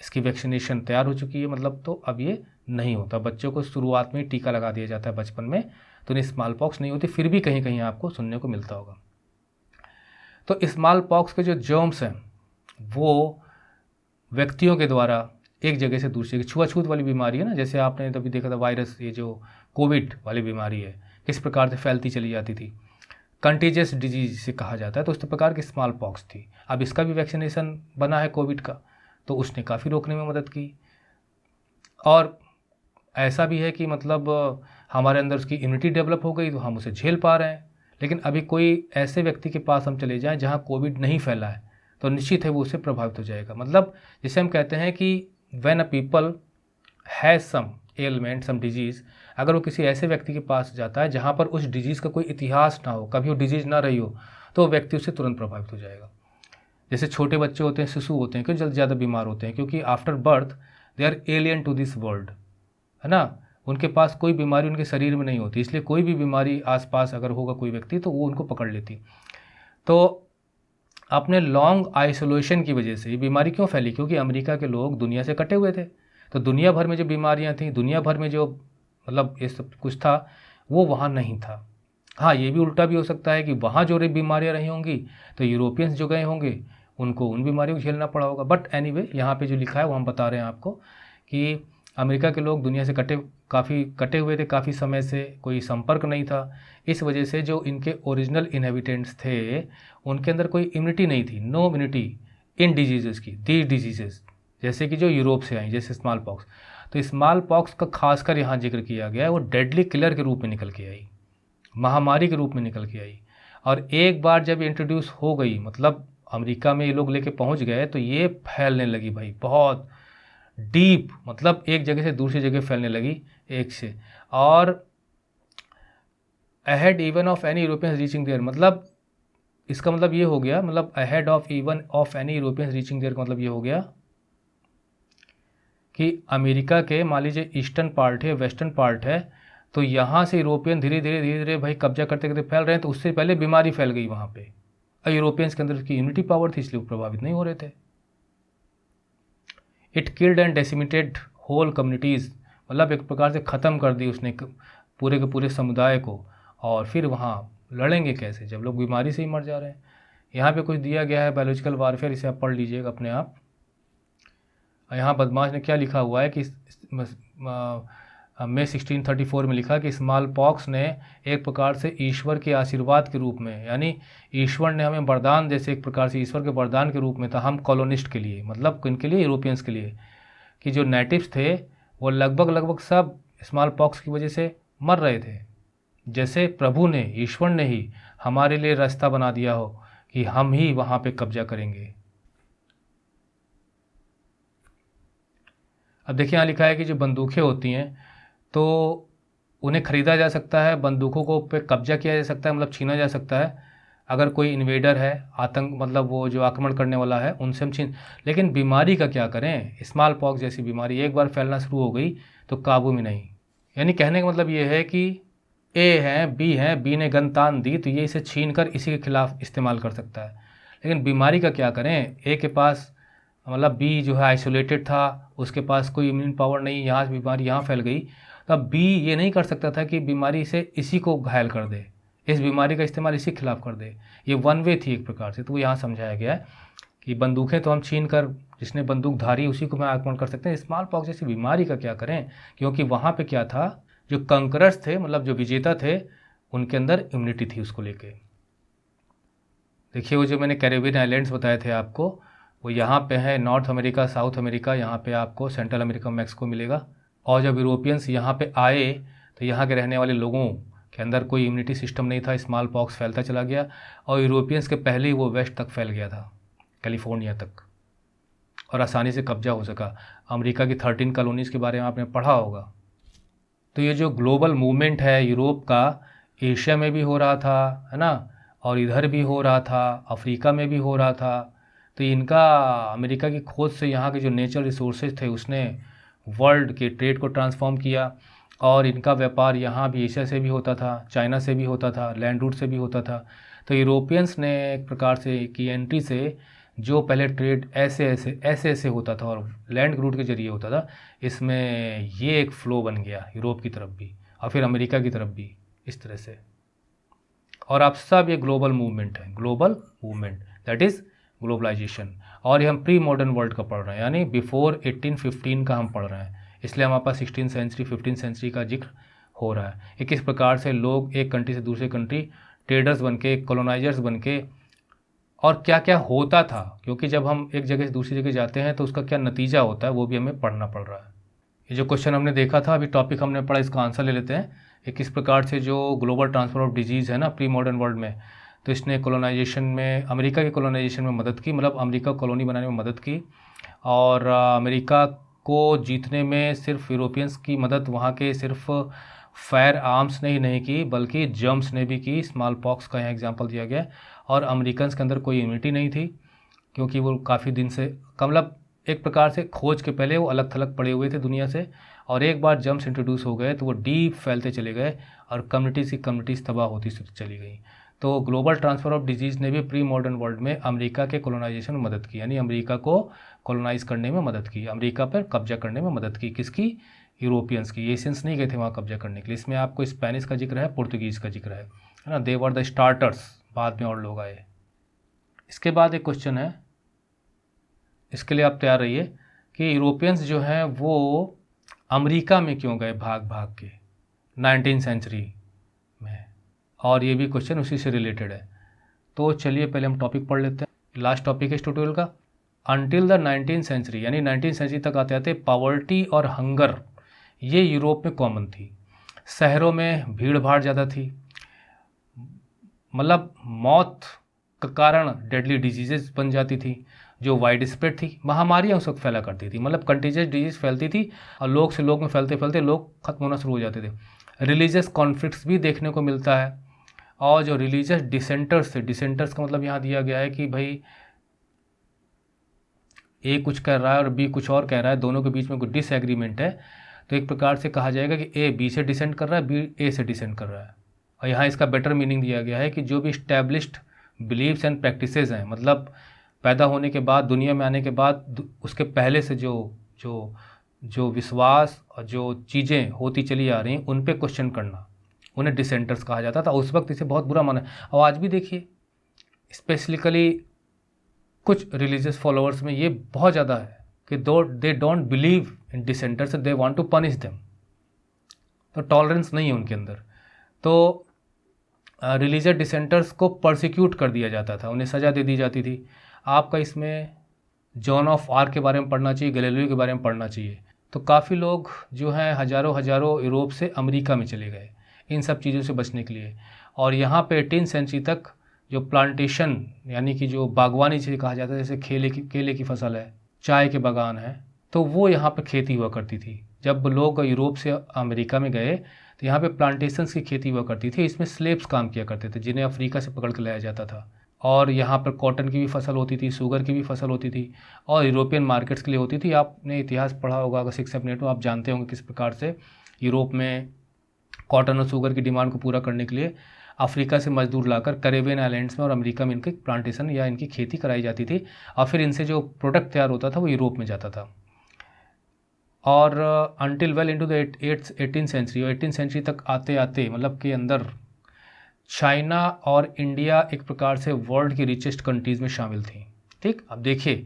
इसकी वैक्सीनेशन तैयार हो चुकी है, मतलब तो अब ये नहीं होता। बच्चों को शुरुआत में टीका लगा दिया जाता है बचपन में, तो इन्हें स्मॉल पॉक्स नहीं होती, फिर भी कहीं कहीं आपको सुनने को मिलता होगा। तो स्मॉल पॉक्स के जो जर्म्स हैं वो व्यक्तियों के द्वारा एक जगह से दूसरी जगह, छुआछूत वाली बीमारी है ना, जैसे आपने तभी देखा था वायरस, ये जो कोविड वाली बीमारी है, किस प्रकार से फैलती चली जाती थी, कंटीजियस डिजीज से कहा जाता है। तो उस प्रकार की स्मॉल पॉक्स थी। अब इसका भी वैक्सीनेशन बना है कोविड का, तो उसने काफ़ी रोकने में मदद की। और ऐसा भी है कि मतलब हमारे अंदर उसकी इम्यूनिटी डेवलप हो गई, तो हम उसे झेल पा रहे हैं। लेकिन अभी कोई ऐसे व्यक्ति के पास हम चले जाएं जहां कोविड नहीं फैला है, तो निश्चित है वो उससे प्रभावित हो जाएगा। मतलब जिसे हम कहते हैं कि when a people has some element, some disease, अगर वो किसी ऐसे व्यक्ति के पास जाता है जहाँ पर उस डिजीज़ का कोई इतिहास ना हो, कभी वो डिजीज़ ना रही हो, तो वो व्यक्ति उससे तुरंत प्रभावित हो जाएगा। जैसे छोटे बच्चे होते हैं, शिशु होते हैं, क्यों जल्द ज़्यादा बीमार होते हैं? क्योंकि after birth they are alien to this world, है ना, उनके पास कोई बीमारी उनके शरीर में नहीं होती, इसलिए कोई भी बीमारी आसपास अगर होगा कोई व्यक्ति तो वो उनको पकड़ लेती। तो अपने लॉन्ग आइसोलेशन की वजह से ये बीमारी क्यों फैली, क्योंकि अमेरिका के लोग दुनिया से कटे हुए थे। तो दुनिया भर में जो बीमारियां थी, दुनिया भर में जो मतलब ये सब कुछ था, वो वहाँ नहीं था। हाँ, ये भी उल्टा भी हो सकता है कि वहाँ जो बीमारियाँ रही होंगी तो यूरोपियंस जो गए होंगे उनको उन बीमारियों को झेलना पड़ा होगा। बट एनीवे, यहाँ पे जो लिखा है वो हम बता रहे हैं आपको कि अमेरिका के लोग दुनिया से काफ़ी कटे हुए थे, काफ़ी समय से कोई संपर्क नहीं था। इस वजह से जो इनके ओरिजिनल इनहेबिटेंट्स थे उनके अंदर कोई इम्यूनिटी नहीं थी, नो इम्यूनिटी इन डिजीज़ की, दीज डिजीज़, जैसे कि जो यूरोप से आई, जैसे स्मॉल पॉक्स। तो स्मॉल पॉक्स का खासकर यहाँ जिक्र किया गया है, वो डेडली किलर के रूप में निकल के आई, महामारी के रूप में निकल के आई। और एक बार जब इंट्रोड्यूस हो गई, मतलब अमेरिका में ये लोग लेके पहुंच गए, तो ये फैलने लगी भाई, बहुत डीप, मतलब एक जगह से दूसरी जगह फैलने लगी एक से। और ahead even of any Europeans reaching there, मतलब इसका मतलब ये हो गया, मतलब ahead of even of any Europeans reaching there का मतलब ये हो गया कि अमेरिका के मान लीजिए ईस्टर्न पार्ट है, वेस्टर्न पार्ट है, तो यहाँ से यूरोपियन धीरे धीरे भाई कब्जा करते करते फैल रहे हैं, तो उससे पहले बीमारी फैल गई वहाँ पे। और यूरोपियंस के अंदर उसकी इम्यूनिटी पावर थी, इसलिए वो प्रभावित नहीं हो रहे थे। It killed and decimated whole communities, मतलब एक प्रकार से ख़त्म कर दी उसने पूरे के पूरे समुदाय को। और फिर वहाँ लड़ेंगे कैसे जब लोग बीमारी से ही मर जा रहे हैं। यहाँ पे कुछ दिया गया है, बायोलॉजिकल वारफेयर, इसे आप पढ़ लीजिएगा अपने आप। यहाँ बदमाश ने क्या लिखा हुआ है कि मई 1634 में लिखा कि स्मॉल पॉक्स ने एक प्रकार से ईश्वर के आशीर्वाद के रूप में, यानी ईश्वर ने हमें वरदान, जैसे एक प्रकार से ईश्वर के वरदान के रूप में था हम कॉलोनिस्ट के लिए, मतलब किनके लिए, यूरोपियंस के लिए, कि जो नेटिव्स थे वो लगभग सब स्मॉल पॉक्स की वजह से मर रहे थे। जैसे प्रभु ने, ईश्वर ने ही हमारे लिए रास्ता बना दिया हो कि हम ही वहाँ पे कब्जा करेंगे। अब देखिए यहाँ लिखा है कि जो बंदूकें होती हैं तो उन्हें ख़रीदा जा सकता है, बंदूकों को पे कब्जा किया जा सकता है, मतलब छीना जा सकता है। अगर कोई इन्वेडर है, आतंक, मतलब वो जो आक्रमण करने वाला है, उनसे हम छीन। लेकिन बीमारी का क्या करें, स्मॉल पॉक्स जैसी बीमारी एक बार फैलना शुरू हो गई तो काबू में नहीं। यानी कहने का मतलब ये है कि ए है, बी ने गन तान दी तो ये इसे छीन कर इसी के खिलाफ इस्तेमाल कर सकता है। लेकिन बीमारी का क्या करें, ए के पास, मतलब बी जो है आइसोलेटेड था, उसके पास कोई इम्यून पावर नहीं, यहाँ से बीमारी यहाँ फैल गई, तब बी ये नहीं कर सकता था कि बीमारी से इसी को घायल कर दे, इस बीमारी का इस्तेमाल इसी के खिलाफ कर दे। ये वन वे थी एक प्रकार से। तो वो यहाँ समझाया गया है कि बंदूकें तो हम छीन कर, जिसने बंदूक धारी उसी को मैं आक्रमण कर सकते हैं, स्मॉल पॉक्स जैसी बीमारी का क्या करें, क्योंकि वहाँ पे क्या था, जो कंकरर्स थे, मतलब जो विजेता थे, उनके अंदर इम्यूनिटी थी उसको लेके। देखिए वो जो मैंने कैरेबियन आइलैंड्स बताए थे आपको, वो यहाँ पे है, नॉर्थ अमेरिका, साउथ अमेरिका, यहाँ पे आपको सेंट्रल अमेरिका, मैक्सिको मिलेगा। और जब यूरोपियंस यहाँ पे आए तो यहाँ के रहने वाले लोगों के अंदर कोई इम्यूनिटी सिस्टम नहीं था, स्मॉल पॉक्स फैलता चला गया और यूरोपियंस के पहले ही वो वेस्ट तक फैल गया था, कैलिफोर्निया तक, और आसानी से कब्जा हो सका। अमेरिका की 13 कॉलोनीज़ के बारे में आपने पढ़ा होगा। तो ये जो ग्लोबल मूवमेंट है यूरोप का, एशिया में भी हो रहा था, है ना, और इधर भी हो रहा था, अफ्रीका में भी हो रहा था। तो इनका, अमेरिका की खोज से यहाँ के जो नेचुरल रिसोर्सेज थे उसने वर्ल्ड के ट्रेड को ट्रांसफॉर्म किया, और इनका व्यापार यहाँ भी एशिया से भी होता था, चाइना से भी होता था, लैंड रूट से भी होता था। तो यूरोपियंस ने एक प्रकार से की एंट्री से जो पहले ट्रेड ऐसे होता था और लैंड रूट के जरिए होता था, इसमें ये एक फ़्लो बन गया यूरोप की तरफ भी और फिर अमेरिका की तरफ भी, इस तरह से। और आप सब, ये ग्लोबल मूवमेंट है, global movement, that is globalisation. और ये हम प्री मॉडर्न वर्ल्ड का पढ़ रहे हैं, यानी बिफोर 1815 का हम पढ़ रहे हैं, इसलिए हमारे पास 16th सेंचुरी 15th सेंचुरी का जिक्र हो रहा है। ये किस प्रकार से लोग एक कंट्री से दूसरे कंट्री ट्रेडर्स बन के, कॉलोनाइजर्स बन के, और क्या क्या होता था, क्योंकि जब हम एक जगह से दूसरी जगह जाते हैं तो उसका क्या नतीजा होता है वो भी हमें पढ़ना पड़ रहा है। ये जो क्वेश्चन हमने देखा था, अभी टॉपिक हमने पढ़ा, इसका आंसर ले लेते हैं। ये किस प्रकार से जो ग्लोबल ट्रांसफर ऑफ डिजीज़ है ना प्री मॉडर्न वर्ल्ड में, तो इसने कॉलोनाइजेशन में, अमेरिका की कॉलोनाइजेशन में मदद की, मतलब अमेरिका कॉलोनी बनाने में मदद की। और अमेरिका को जीतने में सिर्फ यूरोपियंस की मदद, वहाँ के सिर्फ फायर आर्म्स ने ही नहीं की, बल्कि जर्म्स ने भी की। स्मॉल पॉक्स का यहाँ एग्जांपल दिया गया। और अमेरिकन्स के अंदर कोई इम्यूनिटी नहीं थी, क्योंकि वो काफ़ी दिन से, मतलब एक प्रकार से खोज के पहले वो अलग थलग पड़े हुए थे दुनिया से, और एक बार जर्म्स इंट्रोड्यूस हो गए तो वो डीप फैलते चले गए और कम्युनिटीज़ तबाह होती चली गई। तो ग्लोबल ट्रांसफ़र ऑफ डिजीज़ ने भी प्री मॉडर्न वर्ल्ड में अमेरिका के कॉलोनाइजेशन में मदद की, यानी अमेरिका को कॉलोनाइज करने में मदद की, अमेरिका पर कब्जा करने में मदद की। किसकी? यूरोपियंस की। एशियंस नहीं गए थे वहाँ कब्जा करने के लिए। इसमें आपको स्पेनिश का जिक्र है, पुर्तगीज़ का जिक्र है ना। दे वर द स्टार्टर्स, बाद में और लोग आए। इसके बाद एक क्वेश्चन है, इसके लिए आप तैयार रहिए कि यूरोपियंस जो हैं वो अमेरिका में क्यों गए भाग भाग के 19th सेंचुरी में, और ये भी क्वेश्चन उसी से रिलेटेड है। तो चलिए पहले हम टॉपिक पढ़ लेते हैं। लास्ट टॉपिक है इस ट्यूटोरियल का, अनटिल द 19th सेंचुरी, यानी 19th सेंचुरी तक आते आते पावर्टी और हंगर ये यूरोप में कॉमन थी। शहरों में भीड़ भाड़ ज़्यादा थी, मतलब मौत का कारण डेडली डिजीजेस बन जाती थी जो वाइड स्प्रेड थी। महामारियाँ उस वक्त फैला करती थी, मतलब कंटेजियस डिजीज़ फैलती थी और लोग से लोग में फैलते फैलते लोग खत्म होना शुरू हो जाते थे। रिलीजियस कॉन्फ्लिक्ट्स भी देखने को मिलता है, और जो रिलीजियस डिसेंटर्स थे, डिसेंटर्स का मतलब यहाँ दिया गया है कि भाई ए कुछ कह रहा है और बी कुछ और कह रहा है, दोनों के बीच में कुछ डिसएग्रीमेंट है, तो एक प्रकार से कहा जाएगा कि ए बी से डिसेंट कर रहा है, बी ए से डिसेंट कर रहा है। और यहाँ इसका बेटर मीनिंग दिया गया है कि जो भी इस्टेब्लिश्ड बिलीव्स एंड प्रैक्टिसेस हैं, मतलब पैदा होने के बाद, दुनिया में आने के बाद, उसके पहले से जो विश्वास और जो चीज़ें होती चली आ रही हैं उन पे क्वेश्चन करना, उन्हें डिसेंटर्स कहा जाता था। उस वक्त इसे बहुत बुरा माना। और आज भी देखिए स्पेसिफिकली कुछ रिलीजियस फॉलोअर्स में ये बहुत ज़्यादा है कि they don't believe in dissenters, they want to punish them. तो टॉलरेंस नहीं है उनके अंदर। तो रिलीजियस डिसेंटर्स को परसिक्यूट कर दिया जाता था, उन्हें सज़ा दे दी जाती थी। आपका इसमें जॉन ऑफ आर्क के बारे में पढ़ना चाहिए, गैलीलियो के बारे में पढ़ना चाहिए। तो काफ़ी लोग जो हैं हज़ारों यूरोप से अमेरिका में चले गए इन सब चीज़ों से बचने के लिए। और यहाँ पे 18th सेंचुरी तक जो प्लांटेशन, यानी कि जो बागवानी जिसे कहा जाता है, जैसे केले की फसल है, चाय के बागान है, तो वो यहाँ पे खेती हुआ करती थी। जब लोग यूरोप से अमेरिका में गए तो यहाँ पे प्लांटेशंस की खेती हुआ करती थी। इसमें स्लेव्स काम किया करते थे जिन्हें अफ्रीका से पकड़ के लाया जाता था। और यहाँ पर कॉटन की भी फसल होती थी, शुगर की भी फसल होती थी, और यूरोपियन मार्केट्स के लिए होती थी। आपने इतिहास पढ़ा होगा अगर 6-7 आप जानते होंगे किस प्रकार से यूरोप में कॉटन और शुगर की डिमांड को पूरा करने के लिए अफ्रीका से मजदूर लाकर कैरेबियन आइलैंड्स में और अमेरिका में इनकी प्लांटेशन या इनकी खेती कराई जाती थी, और फिर इनसे जो प्रोडक्ट तैयार होता था वो यूरोप में जाता था। और until well into the 18th century, और 18th सेंचुरी तक आते आते मतलब के अंदर चाइना और इंडिया एक प्रकार से वर्ल्ड की रिचेस्ट कंट्रीज़ में शामिल थी। ठीक, अब देखिए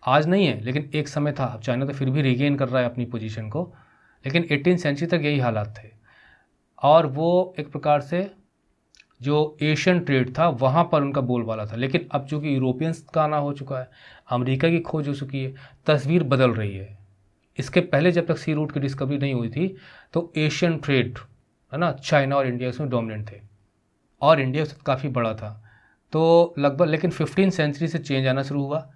आज नहीं है लेकिन एक समय था। अब चाइना तो फिर भी रिगेन कर रहा है अपनी पोजीशन को, लेकिन 18th सेंचुरी तक यही हालात थे। और वो एक प्रकार से जो एशियन ट्रेड था वहाँ पर उनका बोलबाला था। लेकिन अब चूँकि यूरोपियंस का आना हो चुका है, अमेरिका की खोज हो चुकी है, तस्वीर बदल रही है। इसके पहले जब तक सी रूट की डिस्कवरी नहीं हुई थी तो एशियन ट्रेड है ना, चाइना और इंडिया उसमें डोमिनेंट थे, और इंडिया उससे काफ़ी बड़ा था। तो लगभग, लेकिन 15th सेंचुरी से चेंज आना शुरू हुआ।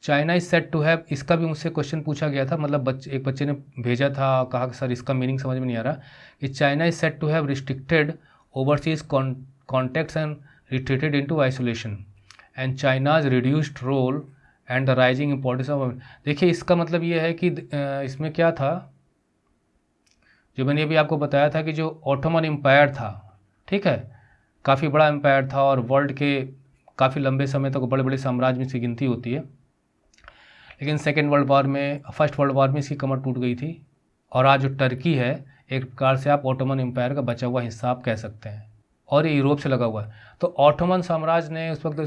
China is said to have, इसका भी मुझसे क्वेश्चन पूछा गया था, मतलब एक बच्चे ने भेजा था, कहा कि सर इसका मीनिंग समझ में नहीं आ रहा, कि China is said to have restricted overseas contacts and retreated into isolation and China's reduced role and the rising importance of. देखिए इसका मतलब ये है कि इसमें क्या था, जो मैंने अभी आपको बताया था कि जो ऑटोमन एम्पायर था, ठीक है, काफ़ी बड़ा एम्पायर था और वर्ल्ड के काफ़ी लंबे समय तक बड़े बड़े साम्राज्य में से गिनती होती है। लेकिन फर्स्ट वर्ल्ड वॉर में इसकी कमर टूट गई थी। और आज जो टर्की है एक प्रकार से आप ऑटोमन एम्पायर का बचा हुआ हिस्सा आप कह सकते हैं, और ये यूरोप से लगा हुआ है। तो ऑटोमन साम्राज्य ने उस वक्त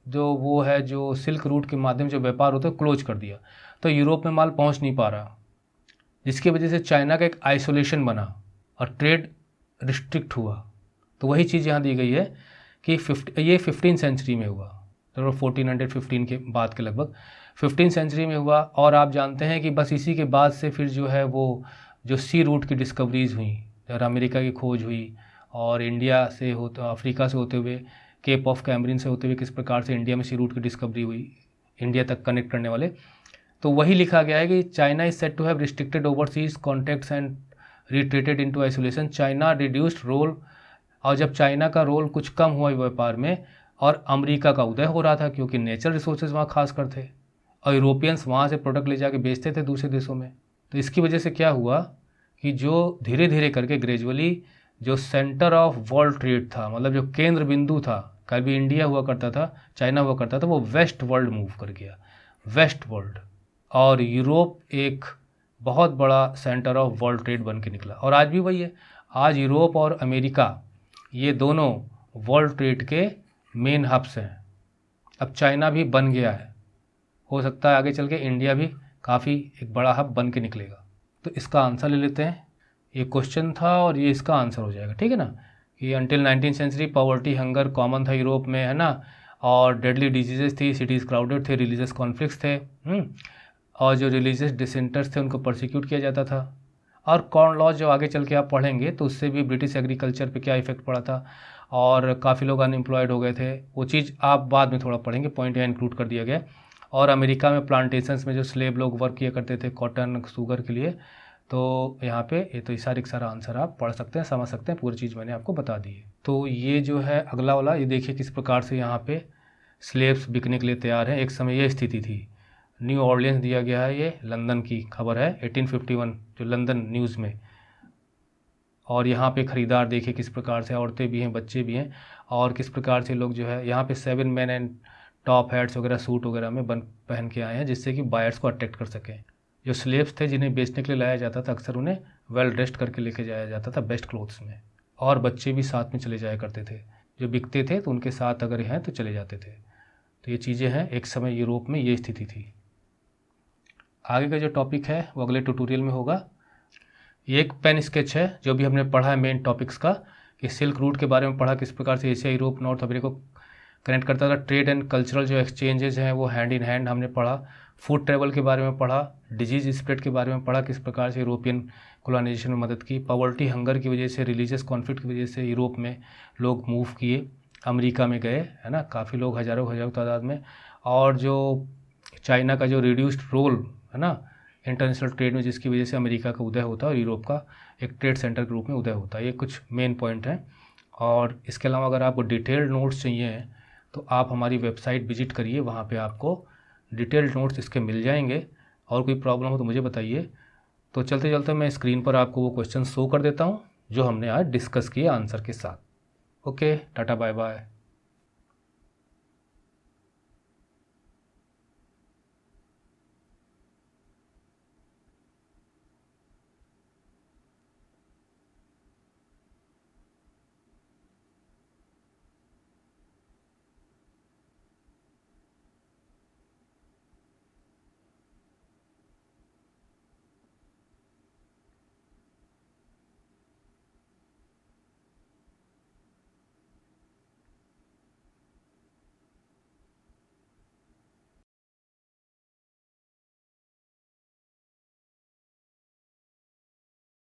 जो सिल्क रूट के माध्यम से व्यापार होता है क्लोज कर दिया, तो यूरोप में माल पहुंच नहीं पा रहा, जिसकी वजह से चाइना का एक आइसोलेशन बना और ट्रेड रिस्ट्रिक्ट हुआ। तो वही चीज़ यहाँ दी गई है कि ये 15th सेंचुरी में हुआ, तो 1415 के बाद के लगभग 15th सेंचुरी में हुआ। और आप जानते हैं कि बस इसी के बाद से फिर जो है वो जो सी रूट की डिस्कवरीज हुई, जब अमेरिका की खोज हुई और इंडिया से अफ्रीका से होते हुए केप ऑफ कैमरिन से होते हुए किस प्रकार से इंडिया में सी रूट की डिस्कवरी हुई, इंडिया तक कनेक्ट करने वाले। तो वही लिखा गया है कि China is said to have restricted overseas contacts and retreated into isolation, China reduced role. और जब चाइना का रोल कुछ कम हुआ व्यापार में और अमेरिका का उदय हो रहा था, क्योंकि नेचुरल रिसोर्सेज वहाँ खास कर थे और यूरोपियंस वहाँ से प्रोडक्ट ले जाके बेचते थे दूसरे देशों में, तो इसकी वजह से क्या हुआ कि जो धीरे धीरे करके ग्रेजुअली जो सेंटर ऑफ वर्ल्ड ट्रेड था, मतलब जो केंद्र बिंदु था कभी इंडिया हुआ करता था, चाइना हुआ करता था, वो वेस्ट वर्ल्ड मूव कर गया, वेस्ट वर्ल्ड। और यूरोप एक बहुत बड़ा सेंटर ऑफ वर्ल्ड ट्रेड बन के निकला, और आज भी वही है। आज यूरोप और अमेरिका ये दोनों वर्ल्ड ट्रेड के मेन हब्स हैं। अब चाइना भी बन गया है, हो सकता है आगे चल के इंडिया भी काफ़ी एक बड़ा हब बन के निकलेगा। तो इसका आंसर ले लेते हैं, ये क्वेश्चन था और ये इसका आंसर हो जाएगा, ठीक है ना। कि until 19th century poverty hunger common था यूरोप में, है ना, और डेडली डिजीजेस थी, सिटीज़ क्राउडेड थे, रिलीजियस कॉन्फ्लिक्ट्स थे, और जो रिलीजियस डिसेंटर्स थे उनको प्रोसिक्यूट किया जाता था। और कॉर्न लॉज जो आगे चल के आप पढ़ेंगे तो उससे भी ब्रिटिश एग्रीकल्चर पे क्या इफेक्ट पड़ा था, और काफ़ी लोग अनएम्प्लॉयड हो गए थे, वो चीज़ आप बाद में थोड़ा पढ़ेंगे, पॉइंट यहाँ इंक्लूड कर दिया गया। और अमेरिका में प्लांटेशंस में जो स्लेव लोग वर्क किया करते थे कॉटन शुगर के लिए, तो यहाँ पे ये तो सारा आंसर आप पढ़ सकते हैं, समझ सकते हैं, पूरी चीज़ मैंने आपको बता दी है। तो ये जो है अगला वाला, ये देखिए किस प्रकार से यहाँ पे स्लेव्स बिकने के लिए तैयार हैं। एक समय ये स्थिति थी। न्यू ऑर्लियंस दिया गया है, ये लंदन की खबर है 1851 जो लंदन न्यूज़ में। और यहाँ पे ख़रीदार देखिए किस प्रकार से, औरतें भी हैं, बच्चे भी हैं, और किस प्रकार से लोग जो है यहाँ पे 7 मैन एंड टॉप हैट्स वगैरह सूट वगैरह में पहन के आए हैं, जिससे कि बायर्स को अट्रैक्ट कर सकें। जो स्लेव्स थे जिन्हें बेचने के लिए लाया जाता था, अक्सर उन्हें वेल ड्रेस्ड करके लेके जाया जाता था बेस्ट क्लोथ्स में, और बच्चे भी साथ में चले जाया करते थे। जो बिकते थे तो उनके साथ अगर हैं तो चले जाते थे। तो ये चीज़ें हैं, एक समय यूरोप में ये स्थिति थी। आगे का जो टॉपिक है वो अगले ट्यूटोरियल में होगा। ये एक पेन स्केच है जो भी हमने पढ़ा है मेन टॉपिक्स का, कि सिल्क रूट के बारे में पढ़ा, किस प्रकार से एशिया, यूरोप, नॉर्थ अमेरिका को कनेक्ट करता था। ट्रेड एंड कल्चरल जो एक्सचेंजेस हैं वो हैंड इन हैंड हमने पढ़ा। फूड ट्रेवल के बारे में पढ़ा, डिजीज स्प्रेड के बारे में पढ़ा, किस प्रकार से यूरोपियन कोलोनाइजेशन में मदद की। पॉवर्टी हंगर की वजह से, रिलीजियस कॉन्फ्लिक्ट की वजह से यूरोप में लोग मूव किए, अमेरिका में गए, है ना, काफ़ी लोग हज़ारों तादाद में। और जो चाइना का जो रिड्यूस्ड रोल है ना इंटरनेशनल ट्रेड में, जिसकी वजह से अमेरिका का उदय होता है और यूरोप का एक ट्रेड सेंटर के रूप में उदय होता है। ये कुछ मेन पॉइंट हैं। और इसके अलावा अगर आपको डिटेल्ड नोट्स चाहिए तो आप हमारी वेबसाइट विजिट करिए, वहाँ पे आपको डिटेल्ड नोट्स इसके मिल जाएंगे। और कोई प्रॉब्लम हो तो मुझे बताइए। तो चलते चलते मैं स्क्रीन पर आपको वो क्वेश्चन शो कर देता हूँ जो हमने आज डिस्कस किए आंसर के साथ। Okay, tata, bye bye.